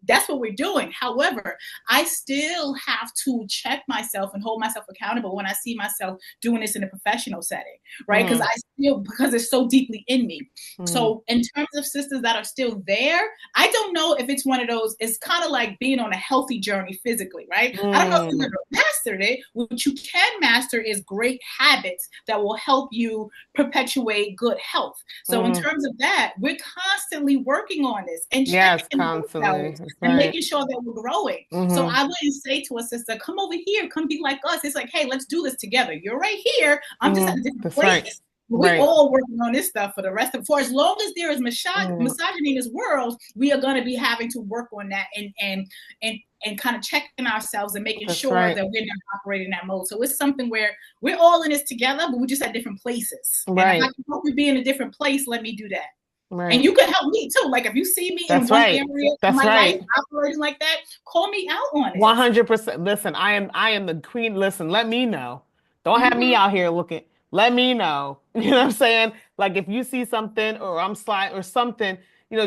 Speaker 2: That's what we're doing. However, I still have to check myself and hold myself accountable when I see myself doing this in a professional setting, right?
Speaker 1: Mm,
Speaker 2: Because it's so deeply in me.
Speaker 1: mm,
Speaker 2: So in terms of sisters that are still there, I don't know if it's one of those, it's kind of like being on a healthy journey physically, right? I don't know if you
Speaker 1: mm,
Speaker 2: ever mastered it. What you can master is great habits that will help you perpetuate good health. So in
Speaker 1: mm.
Speaker 2: terms of that, we're constantly working on this and
Speaker 1: Yes,
Speaker 2: checking
Speaker 1: constantly.
Speaker 2: ourselves
Speaker 1: That's
Speaker 2: and
Speaker 1: right.
Speaker 2: making sure that we're growing. So
Speaker 1: Hmm.
Speaker 2: I wouldn't say to a sister, come over here, come be like us. It's like, hey, let's do this together. You're right here. I'm just
Speaker 1: Hmm.
Speaker 2: at a different
Speaker 1: That's right.
Speaker 2: place. We
Speaker 1: Right.
Speaker 2: all working on this stuff for the rest of, for as long as there is
Speaker 1: Mm,
Speaker 2: misogyny in this world, we are going to be having to work on that and and kind of checking ourselves and making
Speaker 1: That's
Speaker 2: sure
Speaker 1: right.
Speaker 2: that we're not operating in that mode. So it's something where we're all in this together, but we're just at different places. And if I
Speaker 1: Right.
Speaker 2: can help you be in a different place, let me do that. And
Speaker 1: Right.
Speaker 2: you can help me too. Like if you see me in
Speaker 1: That's
Speaker 2: one
Speaker 1: right.
Speaker 2: area of
Speaker 1: That's
Speaker 2: my life
Speaker 1: right.
Speaker 2: operating like that, call me out on it.
Speaker 1: 100%. Listen, I am the queen. Listen, let me know. Don't have me
Speaker 2: Mm-hmm.
Speaker 1: out here looking. Let me know. You know what I'm saying? Like if you see something or I'm slide or something,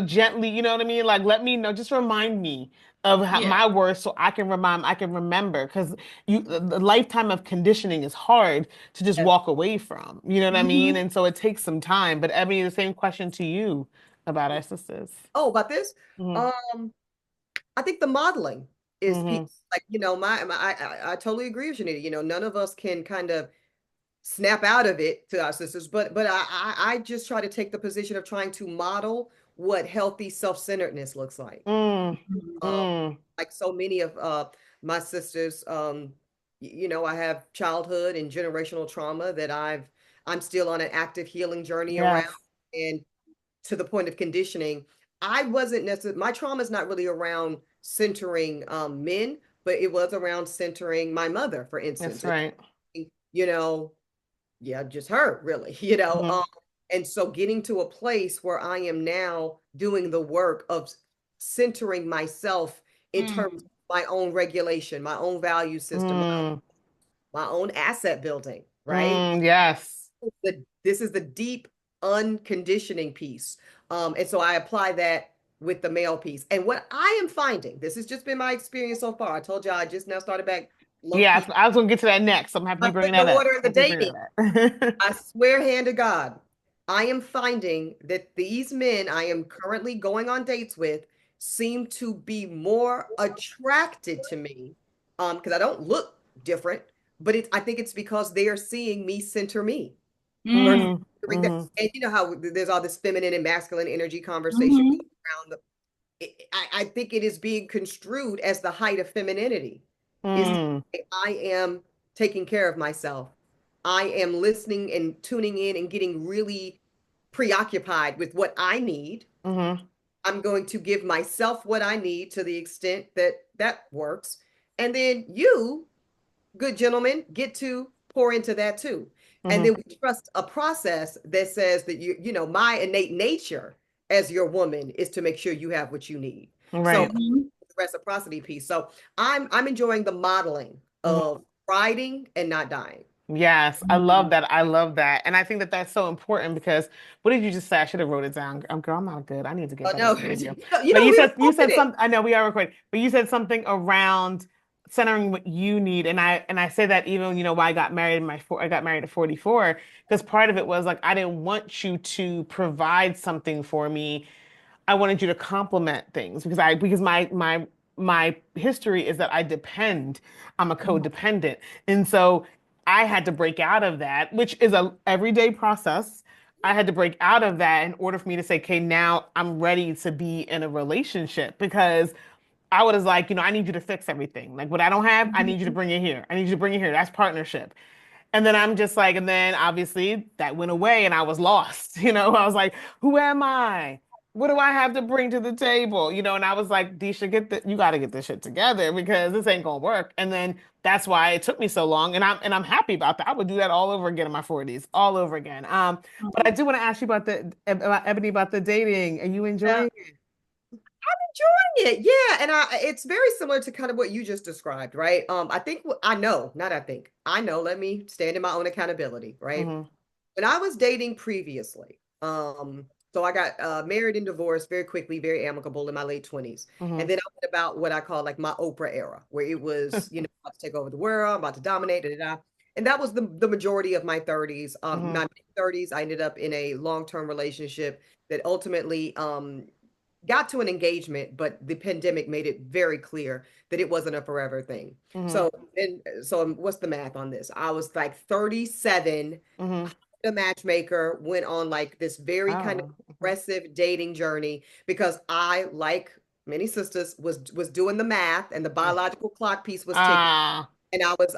Speaker 1: gently, you know what I mean? Like let me know. Just remind me of
Speaker 2: Yeah.
Speaker 1: my words so I can remember because the lifetime of conditioning is hard to just
Speaker 3: Yes.
Speaker 1: walk away from. You know what I mean?
Speaker 2: Mm-hmm.
Speaker 1: And so it takes some time. But Ebony, the same question to you about our sisters.
Speaker 3: Oh, about this?
Speaker 1: Hmm.
Speaker 3: Um, I think the modeling is piece.
Speaker 1: Hmm.
Speaker 3: Like, I totally agree with Shanita. None of us can kind of snap out of it to our sisters, but I just try to take the position of trying to model what healthy self-centeredness looks like.
Speaker 1: Mm.
Speaker 3: Um,
Speaker 1: Mm.
Speaker 3: like so many of my sisters, I have childhood and generational trauma that I'm still on an active healing journey around.
Speaker 1: Yes.
Speaker 3: And to the point of conditioning, I wasn't necessarily, my trauma is not really around centering men, but it was around centering my mother, for
Speaker 1: That's
Speaker 3: instance.
Speaker 1: right.
Speaker 3: You know, yeah, just her, really,
Speaker 1: Hmm.
Speaker 3: and so getting to a place where I am now doing the work of centering myself in terms of
Speaker 2: Mm.
Speaker 3: my own regulation, my own value system,
Speaker 1: Mm.
Speaker 3: my own asset building, right?
Speaker 1: Mm. Yes.
Speaker 3: This is the deep unconditioning piece. And so I apply that with the male piece. And what I am finding, this has just been my experience so far. I told you I just now started back low
Speaker 1: Yeah,
Speaker 3: key.
Speaker 1: I was gonna get to that next. So I'm happy
Speaker 3: I'm
Speaker 1: you bringing
Speaker 3: putting the
Speaker 1: that up.
Speaker 3: order in the
Speaker 1: Happy you bringing
Speaker 3: dating.
Speaker 1: that up.
Speaker 3: I swear, hand to God, I am finding that these men I am currently going on dates with seem to be more attracted to me, because I don't look different, but I think it's because they are seeing me center me versus
Speaker 2: Mm.
Speaker 1: Mm.
Speaker 3: centering them.
Speaker 1: Hmm.
Speaker 3: And you know how there's all this feminine and masculine energy conversation
Speaker 2: Mm-hmm.
Speaker 3: going around. I think it is being construed as the height of femininity. Is
Speaker 1: Mm.
Speaker 3: I am taking care of myself. I am listening and tuning in and getting really preoccupied with what I need.
Speaker 1: Hmm.
Speaker 3: I'm going to give myself what I need to the extent that that works. And then you, good gentlemen, get to pour into that too. And then
Speaker 1: Hmm.
Speaker 3: we trust a process that says that my innate nature as your woman is to make sure you have what you need. So
Speaker 1: Right.
Speaker 2: Mm-hmm.
Speaker 3: the reciprocity piece. So I'm enjoying the modeling of riding and not dying.
Speaker 1: Yes, I love
Speaker 2: Mm-hmm.
Speaker 1: that. I love that. And I think that that's so important because what did you just say? I should have wrote it down. Girl, I'm not good. I need to get
Speaker 3: Oh
Speaker 1: better
Speaker 3: no,
Speaker 1: at radio. But
Speaker 3: we
Speaker 1: you
Speaker 3: recorded
Speaker 1: said
Speaker 3: it.
Speaker 1: something. I know we are recording, but you said something around centering what you need. And I say that even, why I got married I got married at 44 because part of it was like I didn't want you to provide something for me. I wanted you to complement things because my history is that I depend. I'm a codependent. And so I had to break out of that, which is a everyday process. I had to break out of that in order for me to say, okay, now I'm ready to be in a relationship because I was like, I need you to fix everything. Like what I don't have, I need you to bring it here. I need you to bring it here. That's partnership. And then I'm just like, and then obviously that went away and I was lost. I was like, who am I? What do I have to bring to the table? And I was like, Disha, you got to get this shit together because this ain't gonna work. And then that's why it took me so long. And I'm happy about that. I would do that all over again in my 40s, all over again. But I do want to ask you about Ebony, about the dating. Are you
Speaker 3: Yeah,
Speaker 1: enjoying it?
Speaker 3: enjoying it. Yeah, and it's very similar to kind of what you just described, right? I think I know, not I think. I know, let me stand in my own accountability, right?
Speaker 1: Hmm.
Speaker 3: When I was dating previously, so I got married and divorced very quickly, very amicable in my late 20s. And
Speaker 1: Hmm.
Speaker 3: then I went about what I call like my Oprah era, where it was, about to take over the world, about to dominate, da, da, da. And that was the majority of my 30s.
Speaker 1: Hmm.
Speaker 3: My mid 30s, I ended up in a long-term relationship that ultimately got to an engagement, but the pandemic made it very clear that it wasn't a forever thing.
Speaker 1: Hmm.
Speaker 3: So what's the math on this? I was like 37,
Speaker 1: Hmm.
Speaker 3: the matchmaker, went on like this very kind of
Speaker 1: Oh. Mhm.
Speaker 3: aggressive dating journey because I, like many sisters, was doing the math and the biological clock piece was ticking.
Speaker 1: Ah.
Speaker 3: And I was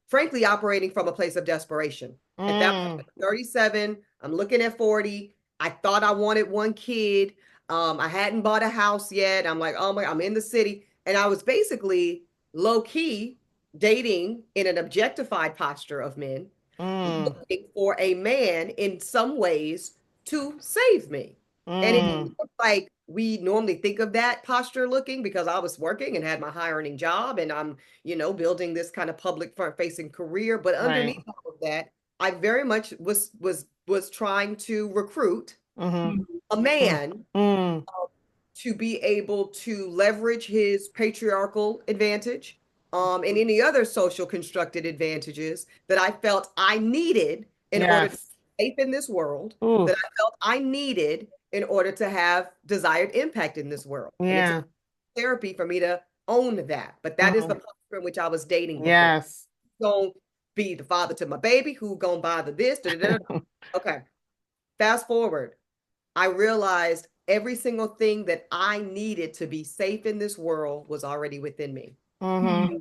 Speaker 3: frankly operating from a place of desperation. At that point,
Speaker 1: Mm.
Speaker 3: I'm 37, I'm looking at 40. I thought I wanted one kid. I hadn't bought a house yet. I'm like, oh my, I'm in the city. And I was basically low key dating in an objectified posture of men,
Speaker 1: Mm,
Speaker 3: looking for a man in some ways to save me. And it
Speaker 1: mm,
Speaker 3: looked like we normally think of that posture looking, because I was working and had my high earning job, and I'm, building this kind of public front facing career. But
Speaker 1: right.
Speaker 3: underneath all of that, I very much was trying to recruit
Speaker 1: Mm-hmm.
Speaker 3: a
Speaker 1: Mm,
Speaker 3: man
Speaker 1: mm,
Speaker 3: to be able to leverage his patriarchal advantage, and any other social constructed advantages that I felt I needed in order to
Speaker 1: yes.
Speaker 3: be safe in this world, that
Speaker 1: Oof.
Speaker 3: I felt I needed in order to have desired impact in this world. And it took
Speaker 1: Yeah.
Speaker 3: therapy for me to own that. But that is the
Speaker 1: Mm,
Speaker 3: posture in which I was dating before.
Speaker 1: yes.
Speaker 3: Gonna be the father to my baby, who gonna buy the this, da, da, da, da. Okay. Fast forward, I realized every single thing that I needed to be safe in this world was already within me.
Speaker 1: Mm-hmm.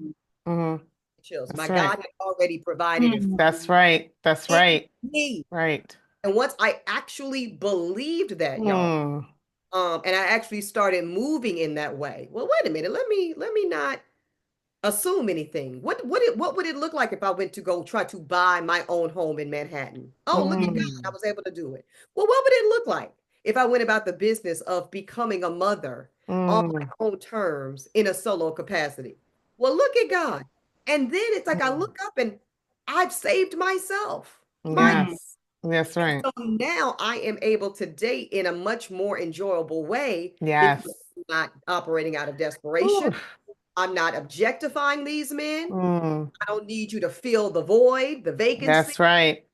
Speaker 1: Mm-hmm.
Speaker 3: Chills. My
Speaker 1: That's
Speaker 3: God
Speaker 1: right.
Speaker 3: had already provided it for
Speaker 1: That's right. That's right.
Speaker 3: me.
Speaker 1: Right.
Speaker 3: And once I actually believed that, y'all,
Speaker 1: Mm,
Speaker 3: and I actually started moving in that way. Well, wait a minute. Let me not assume anything. What would it look like if I went to go try to buy my own home in Manhattan? Oh, look at God, I
Speaker 1: mm,
Speaker 3: was able to do it. Well, what would it look like if I went about the business of becoming a mother on
Speaker 1: mm,
Speaker 3: my own terms in a solo capacity? Well, look at God. And then it's like I
Speaker 1: mm.
Speaker 3: look up and I've saved myself. My
Speaker 1: Yes. That's right.
Speaker 3: So now I am able to date in a much more enjoyable way, because
Speaker 1: Yes.
Speaker 3: I'm not operating out of desperation.
Speaker 1: Oof.
Speaker 3: I'm not objectifying these men.
Speaker 1: Mm,
Speaker 3: I don't need you to fill the void, the vacancy.
Speaker 1: that's right.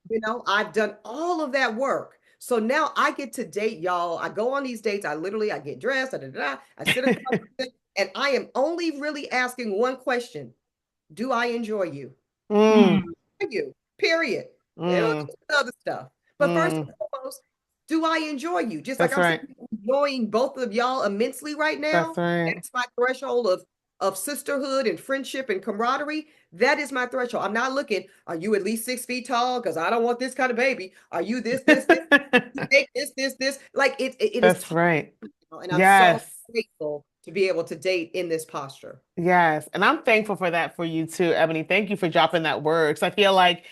Speaker 3: I've done all of that work. So now I get to date, y'all. I go on these dates. I get dressed, da, da, da, I sit across from them, and I am only really asking one question. Do I enjoy you?
Speaker 1: Mm,
Speaker 3: You, period. They don't
Speaker 1: mm,
Speaker 3: do other stuff. But first
Speaker 1: mm.
Speaker 3: and foremost, do I enjoy you? Just like
Speaker 1: That's
Speaker 3: I'm
Speaker 1: right.
Speaker 3: enjoying both of y'all immensely right
Speaker 1: That's
Speaker 3: now.
Speaker 1: right.
Speaker 3: That's my threshold of sisterhood and friendship and camaraderie. That is my threshold. I'm not looking, are you at least 6 feet tall? Because I don't want this kind of baby. Are you this? You make this. Like it is
Speaker 1: That's
Speaker 3: tough,
Speaker 1: right.
Speaker 3: and I'm so
Speaker 1: Yes.
Speaker 3: grateful to be able to date in this posture.
Speaker 1: Yes. And I'm thankful for that for you too, Ebony. Thank you for dropping that word. 'Cause I feel like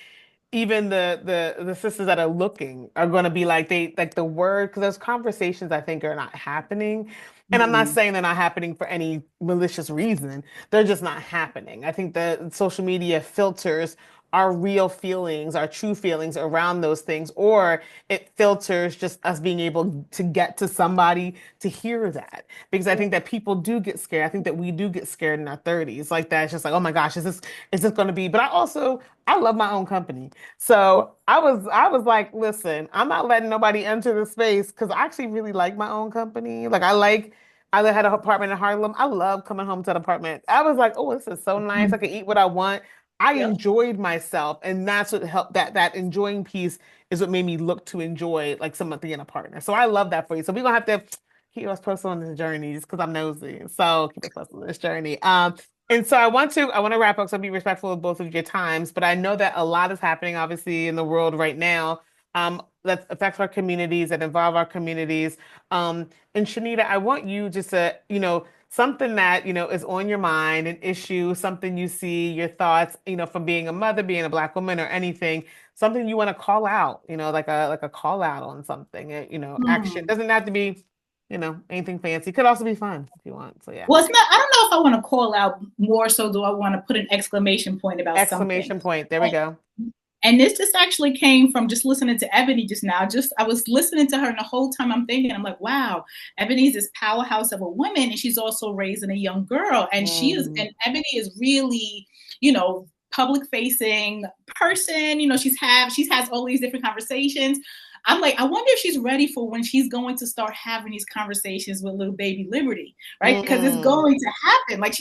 Speaker 1: even the sisters that are looking are going to be like they like the word, because those conversations I think are not happening. And I'm not saying they're not happening for any malicious reason. They're just not happening. I think the social media filters our real feelings, our true feelings around those things, or it filters just us being able to get to somebody to hear that. Because I think that people do get scared. I think that we do get scared in our 30s. Like that. It's just like, oh my gosh, is this going to be? But I love my own company. So I was like, listen, I'm not letting nobody enter the space because I actually really like my own company. I had an apartment in Harlem. I love coming home to an apartment. I was like, oh, this is so nice. I can eat what I want. I
Speaker 3: Yep.
Speaker 1: enjoyed myself, and that's what helped. That enjoying piece is what made me look to enjoy like something in a partner. So I love that for you. So we're gonna have to keep us posted on this journey just because I'm nosy. So keep us posted on this journey. And so I want to wrap up, so be respectful of both of your times, but I know that a lot is happening obviously in the world right now, that affects our communities, that involve our communities. And Shanita, I want you just to, something that, is on your mind, an issue, something you see, your thoughts, from being a mother, being a Black woman or anything, something you want to call out, like a call out on something, action. Doesn't have to be, anything fancy. Could also be fun if you want. So yeah.
Speaker 2: Well, it's not, I don't know if I want to call out more so do I want to put an exclamation point about something.
Speaker 1: Exclamation point. There we go.
Speaker 2: And this just actually came from just listening to Ebony just now. I was listening to her, and the whole time I'm thinking, I'm like, wow, Ebony's this powerhouse of a woman, and she's also raising a young girl. And
Speaker 1: Mm,
Speaker 2: and Ebony is really, public facing person. She has all these different conversations. I'm like, I wonder if she's ready for when she's going to start having these conversations with little baby Liberty, right? Because it's
Speaker 1: mm,
Speaker 2: going to happen. Like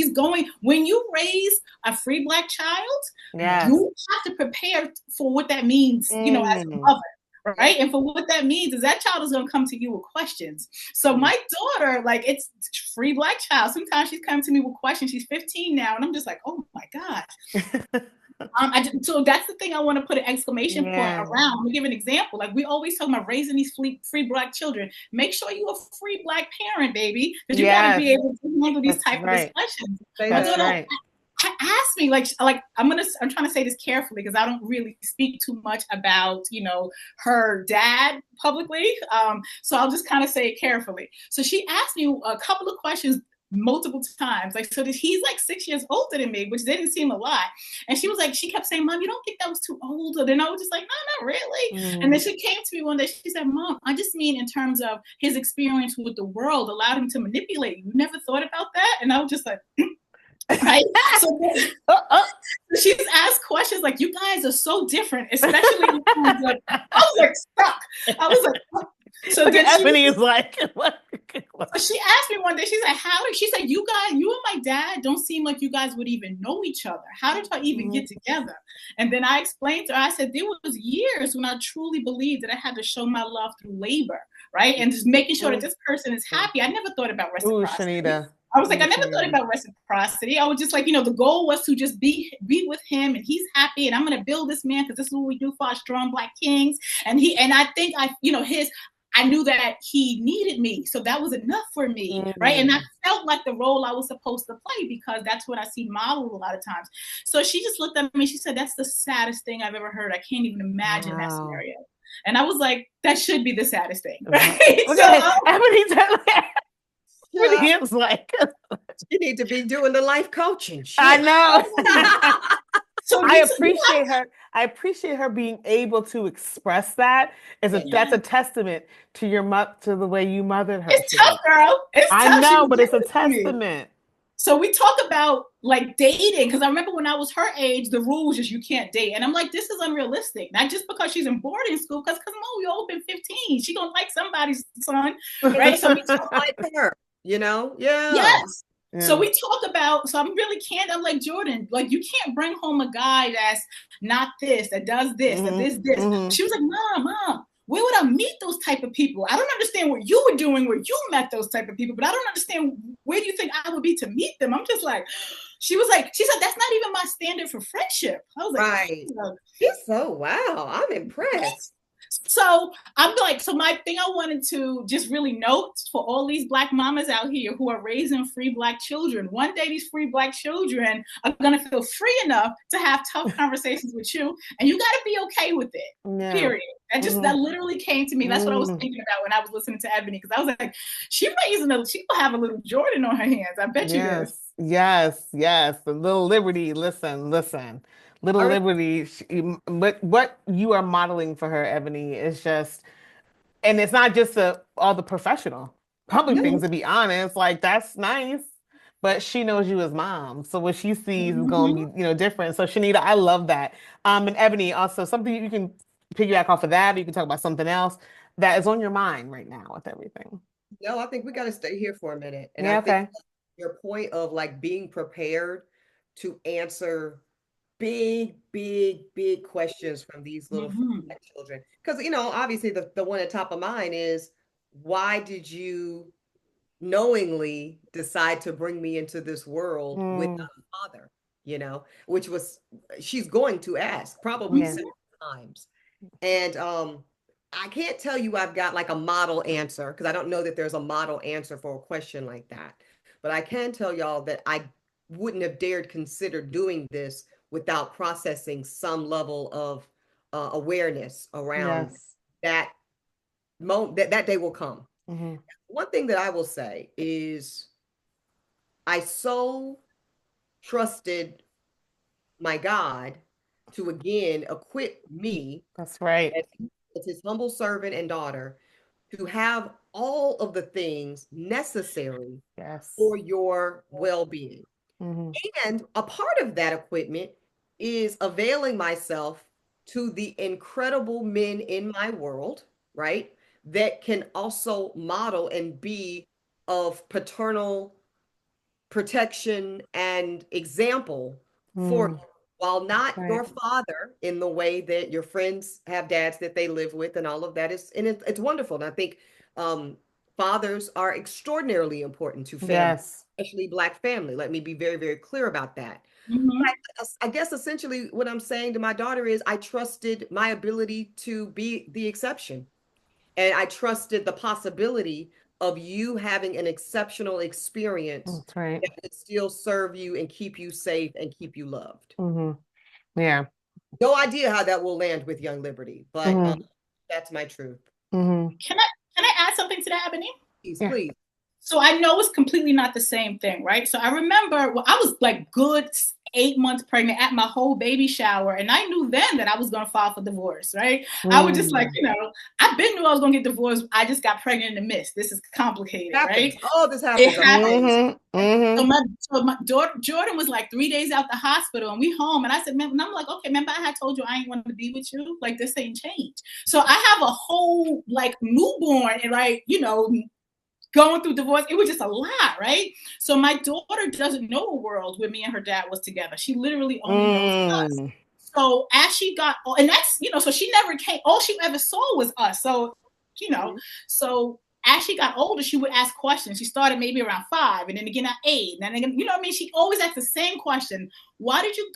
Speaker 2: when you raise a free Black child,
Speaker 1: yes.
Speaker 2: you have to prepare for what that means, as a
Speaker 1: Mm,
Speaker 2: mother, right? And for what that means is that child is going to come to you with questions. So
Speaker 1: mm.
Speaker 2: my daughter, like, it's free Black child. Sometimes she's coming to me with questions. She's 15 now, and I'm just like, oh my God. So that's the thing I want to put an exclamation point
Speaker 1: Yeah.
Speaker 2: around. Let me give an example. Like we always talk about raising these free Black children. Make sure you're a free Black parent, baby, because you got to
Speaker 1: Yes,
Speaker 2: be able to handle these
Speaker 1: that's
Speaker 2: type of
Speaker 1: right.
Speaker 2: discussions.
Speaker 3: Say
Speaker 2: My
Speaker 1: That's
Speaker 3: that.
Speaker 2: daughter
Speaker 1: right.
Speaker 2: asked me, like I'm trying to say this carefully because I don't really speak too much about, her dad publicly. So I'll just kind of say it carefully. So she asked me a couple of questions multiple times. Like, so he's like 6 years older than me, which didn't seem a lot. And she was like, she kept saying, Mom, you don't think that was too old? And I was just like, no, not really. And then
Speaker 1: Mm.
Speaker 2: she came to me one day, she said, Mom, I just mean in terms of his experience with the world allowed him to manipulate you. You never thought about that? And I was just like, right? So
Speaker 1: Oh,
Speaker 2: she's asked questions like, you guys are so different, especially in terms of, I was like stuck. I was like, what? So
Speaker 1: look
Speaker 2: then
Speaker 1: at Ebony is like, what?
Speaker 2: so she asked me one day, she said, she said, you guys, you and my dad don't seem like you guys would even know each other. How did y'all even get together? And then I explained to her, I said, there was years when I truly believed that I had to show my love through labor, right? And just making sure that this person is happy. I never thought about
Speaker 1: Ooh,
Speaker 2: reciprocity.
Speaker 1: Shanita.
Speaker 2: I was like,
Speaker 1: Ooh,
Speaker 2: I never thought
Speaker 1: Shanita.
Speaker 2: about reciprocity. I was just like, the goal was to just be with him and he's happy and I'm going to build this man because this is what we do for our strong Black kings. And I think I knew that he needed me. So that was enough for me, right? And I felt like the role I was supposed to play because that's what I see modeled a lot of times. So she just looked at me, she said, that's the saddest thing I've ever heard. I can't even imagine that scenario. And I was like, that should be the saddest thing, right?
Speaker 1: Look at Ebony's Ebony is like,
Speaker 3: You need to be doing the life coaching. Shit.
Speaker 1: I know.
Speaker 2: So
Speaker 1: I appreciate her. I appreciate her being able to express that. That's a testament to to the way you mothered her.
Speaker 2: It's tough, girl. It's
Speaker 1: I
Speaker 2: tough.
Speaker 1: know, but it's a testament.
Speaker 2: So we talk about like dating because I remember when I was her age, the rule was just you can't date, and I'm like, this is unrealistic. Not just because she's in boarding school, because Mo, we all been 15. She gonna like somebody's son, right? So we talk
Speaker 3: like her, Yeah.
Speaker 2: Yes.
Speaker 1: Yeah.
Speaker 2: So we talk about, so I'm really candid. I'm like, Jordan, like you can't bring home a guy that's not this, that does this, that this. She was like, Mom, where would I meet those type of people? I don't understand what you were doing where you met those type of people, but I don't understand where do you think I would be to meet them? I'm just like, she said, that's not even my standard for friendship. I was like,
Speaker 3: right. She's so, wow, I'm impressed.
Speaker 2: So I'm like, so my thing I wanted to just really note for all these Black mamas out here who are raising free Black children, one day these free Black children are going to feel free enough to have tough conversations with you, and you got to be okay with it. Yeah. Period. That literally came to me. That's what I was thinking about when I was listening to Eboni, because I was like, she will have a little Jordan on her hands. I bet you is.
Speaker 1: Yes. The little Liberty. Listen. Little Liberty. What you are modeling for her, Ebony, is just, and it's not just all the professional public things, to be honest. Like, that's nice, but she knows you as mom. So what she sees is going to be, different. So Shanita, I love that. And Ebony, also something you can piggyback off of that, or you can talk about something else that is on your mind right now with everything.
Speaker 3: No, I think we got to stay here for a minute. And
Speaker 1: Yeah,
Speaker 3: I think
Speaker 1: okay.
Speaker 3: your point of like being prepared to answer big questions from these little children. Because, obviously the one at top of mind is, why did you knowingly decide to bring me into this world without a father? Which she's going to ask probably several times. And I can't tell you I've got like a model answer, because I don't know that there's a model answer for a question like that. But I can tell y'all that I wouldn't have dared consider doing this without processing some level of awareness around that moment. That day will come. One thing that I will say is, I so trusted my God to again equip me.
Speaker 1: That's right.
Speaker 3: As his humble servant and daughter, to have all of the things necessary for your well-being. And a part of that equipment is availing myself to the incredible men in my world, right? That can also model and be of paternal protection and example for you, while not your father in the way that your friends have dads that they live with, and all of that is, and it's wonderful. And I think fathers are extraordinarily important to family,
Speaker 1: Yes.
Speaker 3: especially Black family. Let me be very, very clear about that.
Speaker 2: Mhm.
Speaker 3: I guess essentially what I'm saying to my daughter is I trusted my ability to be the exception. And I trusted the possibility of you having an exceptional experience
Speaker 1: That's right.
Speaker 3: that would still serve you and keep you safe and keep you loved.
Speaker 1: Hmm. Yeah.
Speaker 3: No idea how that will land with Young Liberty, but
Speaker 1: Hmm.
Speaker 3: that's my truth.
Speaker 1: Hmm.
Speaker 2: Can I add something to that, Ebony?
Speaker 3: Please,
Speaker 1: Yeah.
Speaker 3: please.
Speaker 2: So I know it's completely not the same thing, right? So I remember, well, I was like good 8 months pregnant at my whole baby shower, and I knew then that I was going to file for divorce, right? I was just like,
Speaker 1: Mm.
Speaker 2: I've been knew I was going to get divorced. I just got pregnant in the midst. This is complicated,
Speaker 3: Happens.
Speaker 2: right?
Speaker 3: All this
Speaker 2: It
Speaker 3: happens.
Speaker 2: happens.
Speaker 1: Hmm. Hmm.
Speaker 2: So my daughter Jordan was like 3 days out the hospital, and we home. And I said, "Man," and I'm like, "Okay, remember I had told you I ain't want to be with you. Like this ain't changed." So I have a whole like newborn, and like going through divorce. It was just a lot, right? So my daughter doesn't know a world where me and her dad was together. She literally only knows us.
Speaker 1: Mm.
Speaker 2: So as she got, and that's, so she never came, all she ever saw was us. So, you know,
Speaker 3: Mhm.
Speaker 2: so as she got older, she would ask questions. She started maybe around 5 and then again at 8. And then again, what I mean? She always asked the same question. Why did you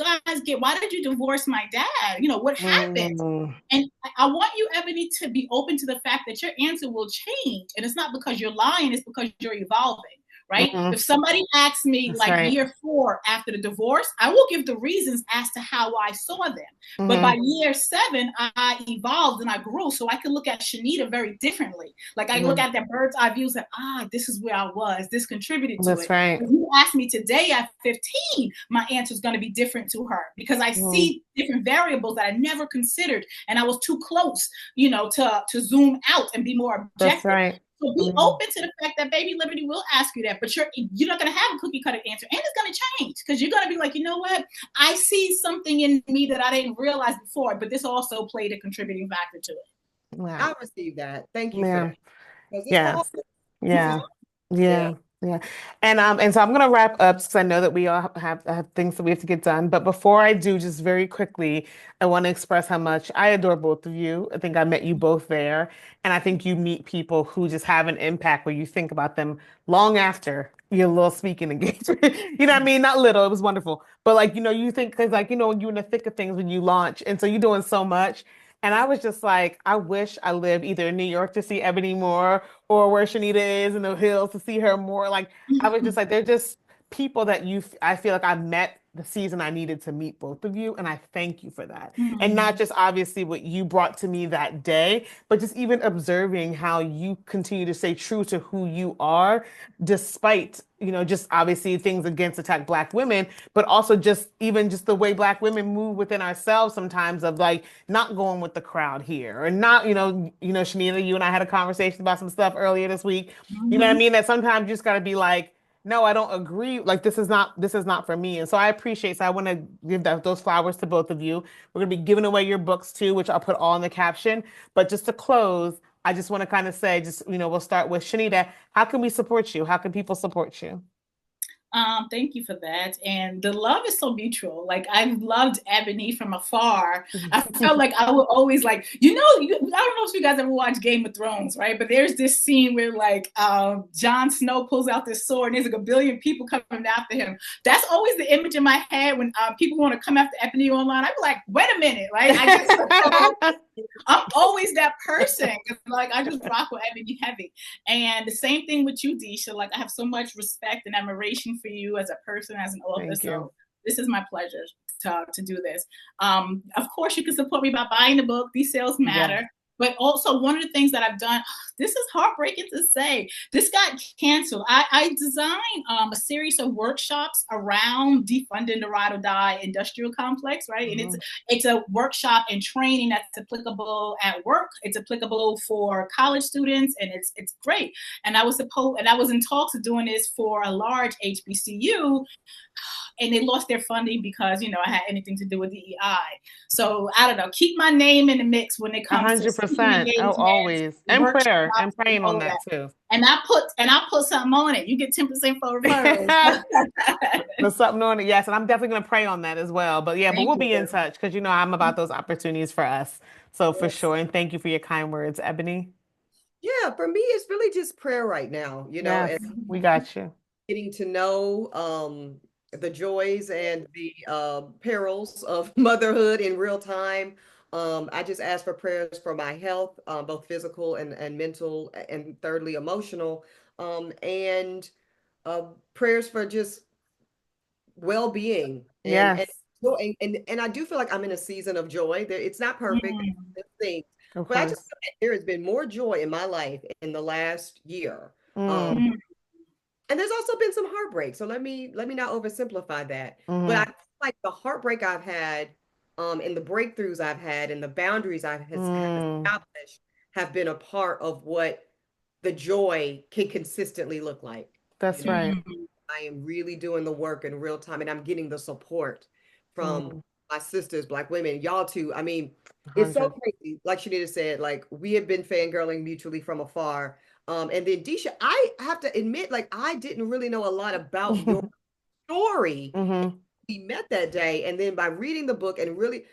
Speaker 2: divorce my dad? What happened?
Speaker 1: Mm.
Speaker 2: And I want you, Ebony, to be open to the fact that your answer will change. And it's not because you're lying, it's because you're evolving, right?
Speaker 1: Hmm.
Speaker 2: If somebody asks me
Speaker 1: That's
Speaker 2: like
Speaker 1: right.
Speaker 2: year 4 after the divorce, I will give the reasons as to how I saw them. But by
Speaker 1: Hmm.
Speaker 2: year 7, I evolved and I grew. So I can look at Shanita very differently. Like I look
Speaker 1: Hmm.
Speaker 2: at that bird's eye view and this is where I was. This contributed to
Speaker 1: That's
Speaker 2: it.
Speaker 1: right.
Speaker 2: If you ask me today at 15, my answer is going to be different to her because I
Speaker 1: Mm.
Speaker 2: see different variables that I never considered. And I was too close, to zoom out and be more
Speaker 1: That's
Speaker 2: objective.
Speaker 1: right.
Speaker 2: So be
Speaker 1: Mm.
Speaker 2: open to the fact that baby Liberty will ask you that, but you're not going to have a cookie cutter answer, and it's going to change because you're going to be like, you know what? I see something in me that I didn't realize before, but this also played a contributing factor to it.
Speaker 1: Yeah.
Speaker 3: I received that. Thank you for
Speaker 1: Yeah.
Speaker 3: that. Because it's hard.
Speaker 1: Yes. Yeah.
Speaker 3: Yeah.
Speaker 1: Yeah. Yeah. And so I'm gonna wrap up because I know that we all have things that we have to get done. But before I do, just very quickly, I want to express how much I adore both of you. I think I met you both there. And I think you meet people who just have an impact where you think about them long after your little speaking engagement. You know what I mean? Not little, it was wonderful. But like, you think because like, you're in the thick of things when you launch. And so you're doing so much. And I was just like, I wish I lived either in New York to see Ebony more or where Shanita is in the hills to see her more. Like I was just like, they're just people that I feel like I met the season I needed to meet both of you, and I thank you for that. And not just obviously what you brought to me that day, but just even observing how you continue to stay true to who you are, despite, just obviously things against attack Black women, but also just even just the way Black women move within ourselves sometimes of like not going with the crowd here or not, Shanita, you and I had a conversation about some stuff earlier this week. You know what I
Speaker 2: Mm-hmm.
Speaker 1: mean? That sometimes you just got to be like, no, I don't agree. Like this is not for me. And so I appreciate. So I want to give those flowers to both of you. We're gonna be giving away your books too, which I'll put all in the caption. But just to close, I just want to kind of say, just we'll start with Shanita. How can we support you? How can people support you?
Speaker 2: Thank you for that. And the love is so mutual. Like I've loved Ebony from afar. I felt like I would always like, I don't know if you guys ever watched Game of Thrones, right? But there's this scene where like Jon Snow pulls out this sword and there's like a billion people coming after him. That's always the image in my head when people want to come after Ebony online. I'd be like, wait a minute, right? I'm always that person. Like I just rock with Ebony heavy. And the same thing with you, Disha. Like I have so much respect and admiration for you as a person, as an author.
Speaker 1: Thank you.
Speaker 2: So this is my pleasure to do this. Of course, you can support me by buying the book. These sales
Speaker 1: Yeah.
Speaker 2: matter. But also, one of the things that I've done, this is heartbreaking to say, this got canceled. I designed a series of workshops around defunding the ride or die industrial complex, right? And it's a workshop and training that's applicable at work. It's applicable for college students, and it's great. And I was in talks of doing this for a large HBCU, and they lost their funding because I had anything to do with DEI. So I don't know. Keep my name in the mix when it
Speaker 1: A
Speaker 2: comes to
Speaker 1: hundred
Speaker 2: speaking
Speaker 1: percent. Oh,
Speaker 2: engagements,
Speaker 1: always. And prayer and
Speaker 2: workshops, and
Speaker 1: praying
Speaker 2: all
Speaker 1: on
Speaker 2: of
Speaker 1: that
Speaker 2: that.
Speaker 1: too.
Speaker 2: And I put something on it. You get 10% for referrals.
Speaker 1: There's something on it, yes, and I'm definitely gonna pray on that as well. But yeah, but
Speaker 2: Thank
Speaker 1: we'll be in
Speaker 2: you.
Speaker 1: touch because I'm about those opportunities for us. So for
Speaker 2: Yes.
Speaker 1: sure. And thank you for your kind words, Ebony.
Speaker 3: Yeah, for me, it's really just prayer right now,
Speaker 1: Yes,
Speaker 3: and
Speaker 1: we got you.
Speaker 3: getting to know the joys and the perils of motherhood in real time. I just ask for prayers for my health, both physical and mental, and thirdly, emotional, and prayers for just well-being
Speaker 1: Yes,
Speaker 3: and I do feel like I'm in a season of joy. It's not perfect,
Speaker 2: Mm.
Speaker 3: there's things,
Speaker 1: of
Speaker 3: but I just
Speaker 1: course.
Speaker 3: feel like there has been more joy in my life in the last year.
Speaker 1: Mm,
Speaker 2: Mm.
Speaker 3: And there's also been some heartbreak. So let me not oversimplify that. But I
Speaker 1: mm,
Speaker 3: feel like the heartbreak I've had, and the breakthroughs I've had, and the boundaries I've have
Speaker 1: mm.
Speaker 3: established have been a part of what the joy can consistently look like. You
Speaker 1: That's
Speaker 3: know,
Speaker 1: right.
Speaker 2: Mm.
Speaker 3: I am really doing the work in real time, and I'm getting the support from
Speaker 1: Mm,
Speaker 3: my sisters, Black women, y'all too. I mean, it's so
Speaker 1: 100.
Speaker 3: crazy. Like Shanita said, like we have been fangirling mutually from afar. And then Disha, I have to admit, like I didn't really know a lot about your story.
Speaker 1: Hmm.
Speaker 3: We met that day, and then by reading the book and really,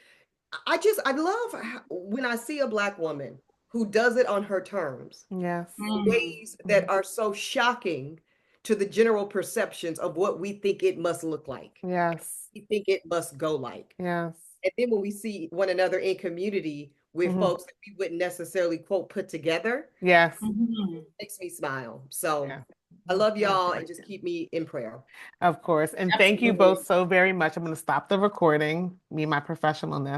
Speaker 3: I love when I see a Black woman who does it on her terms,
Speaker 1: Yes.
Speaker 2: Mm.
Speaker 3: ways that are so shocking to the general perceptions of what we think it must look like,
Speaker 1: Yes.
Speaker 3: we think it must go like.
Speaker 1: Yes.
Speaker 3: And then when we see one another in community with
Speaker 1: Hmm.
Speaker 3: folks that we wouldn't necessarily quote put together,
Speaker 1: Yes.
Speaker 2: Mhm.
Speaker 3: makes me smile. So
Speaker 1: Yeah.
Speaker 3: I love
Speaker 1: Yes.
Speaker 3: y'all and just keep me in prayer.
Speaker 1: Of course. And thank you
Speaker 2: Absolutely.
Speaker 1: both so very much. I'm going to stop the recording, me, my professionalness.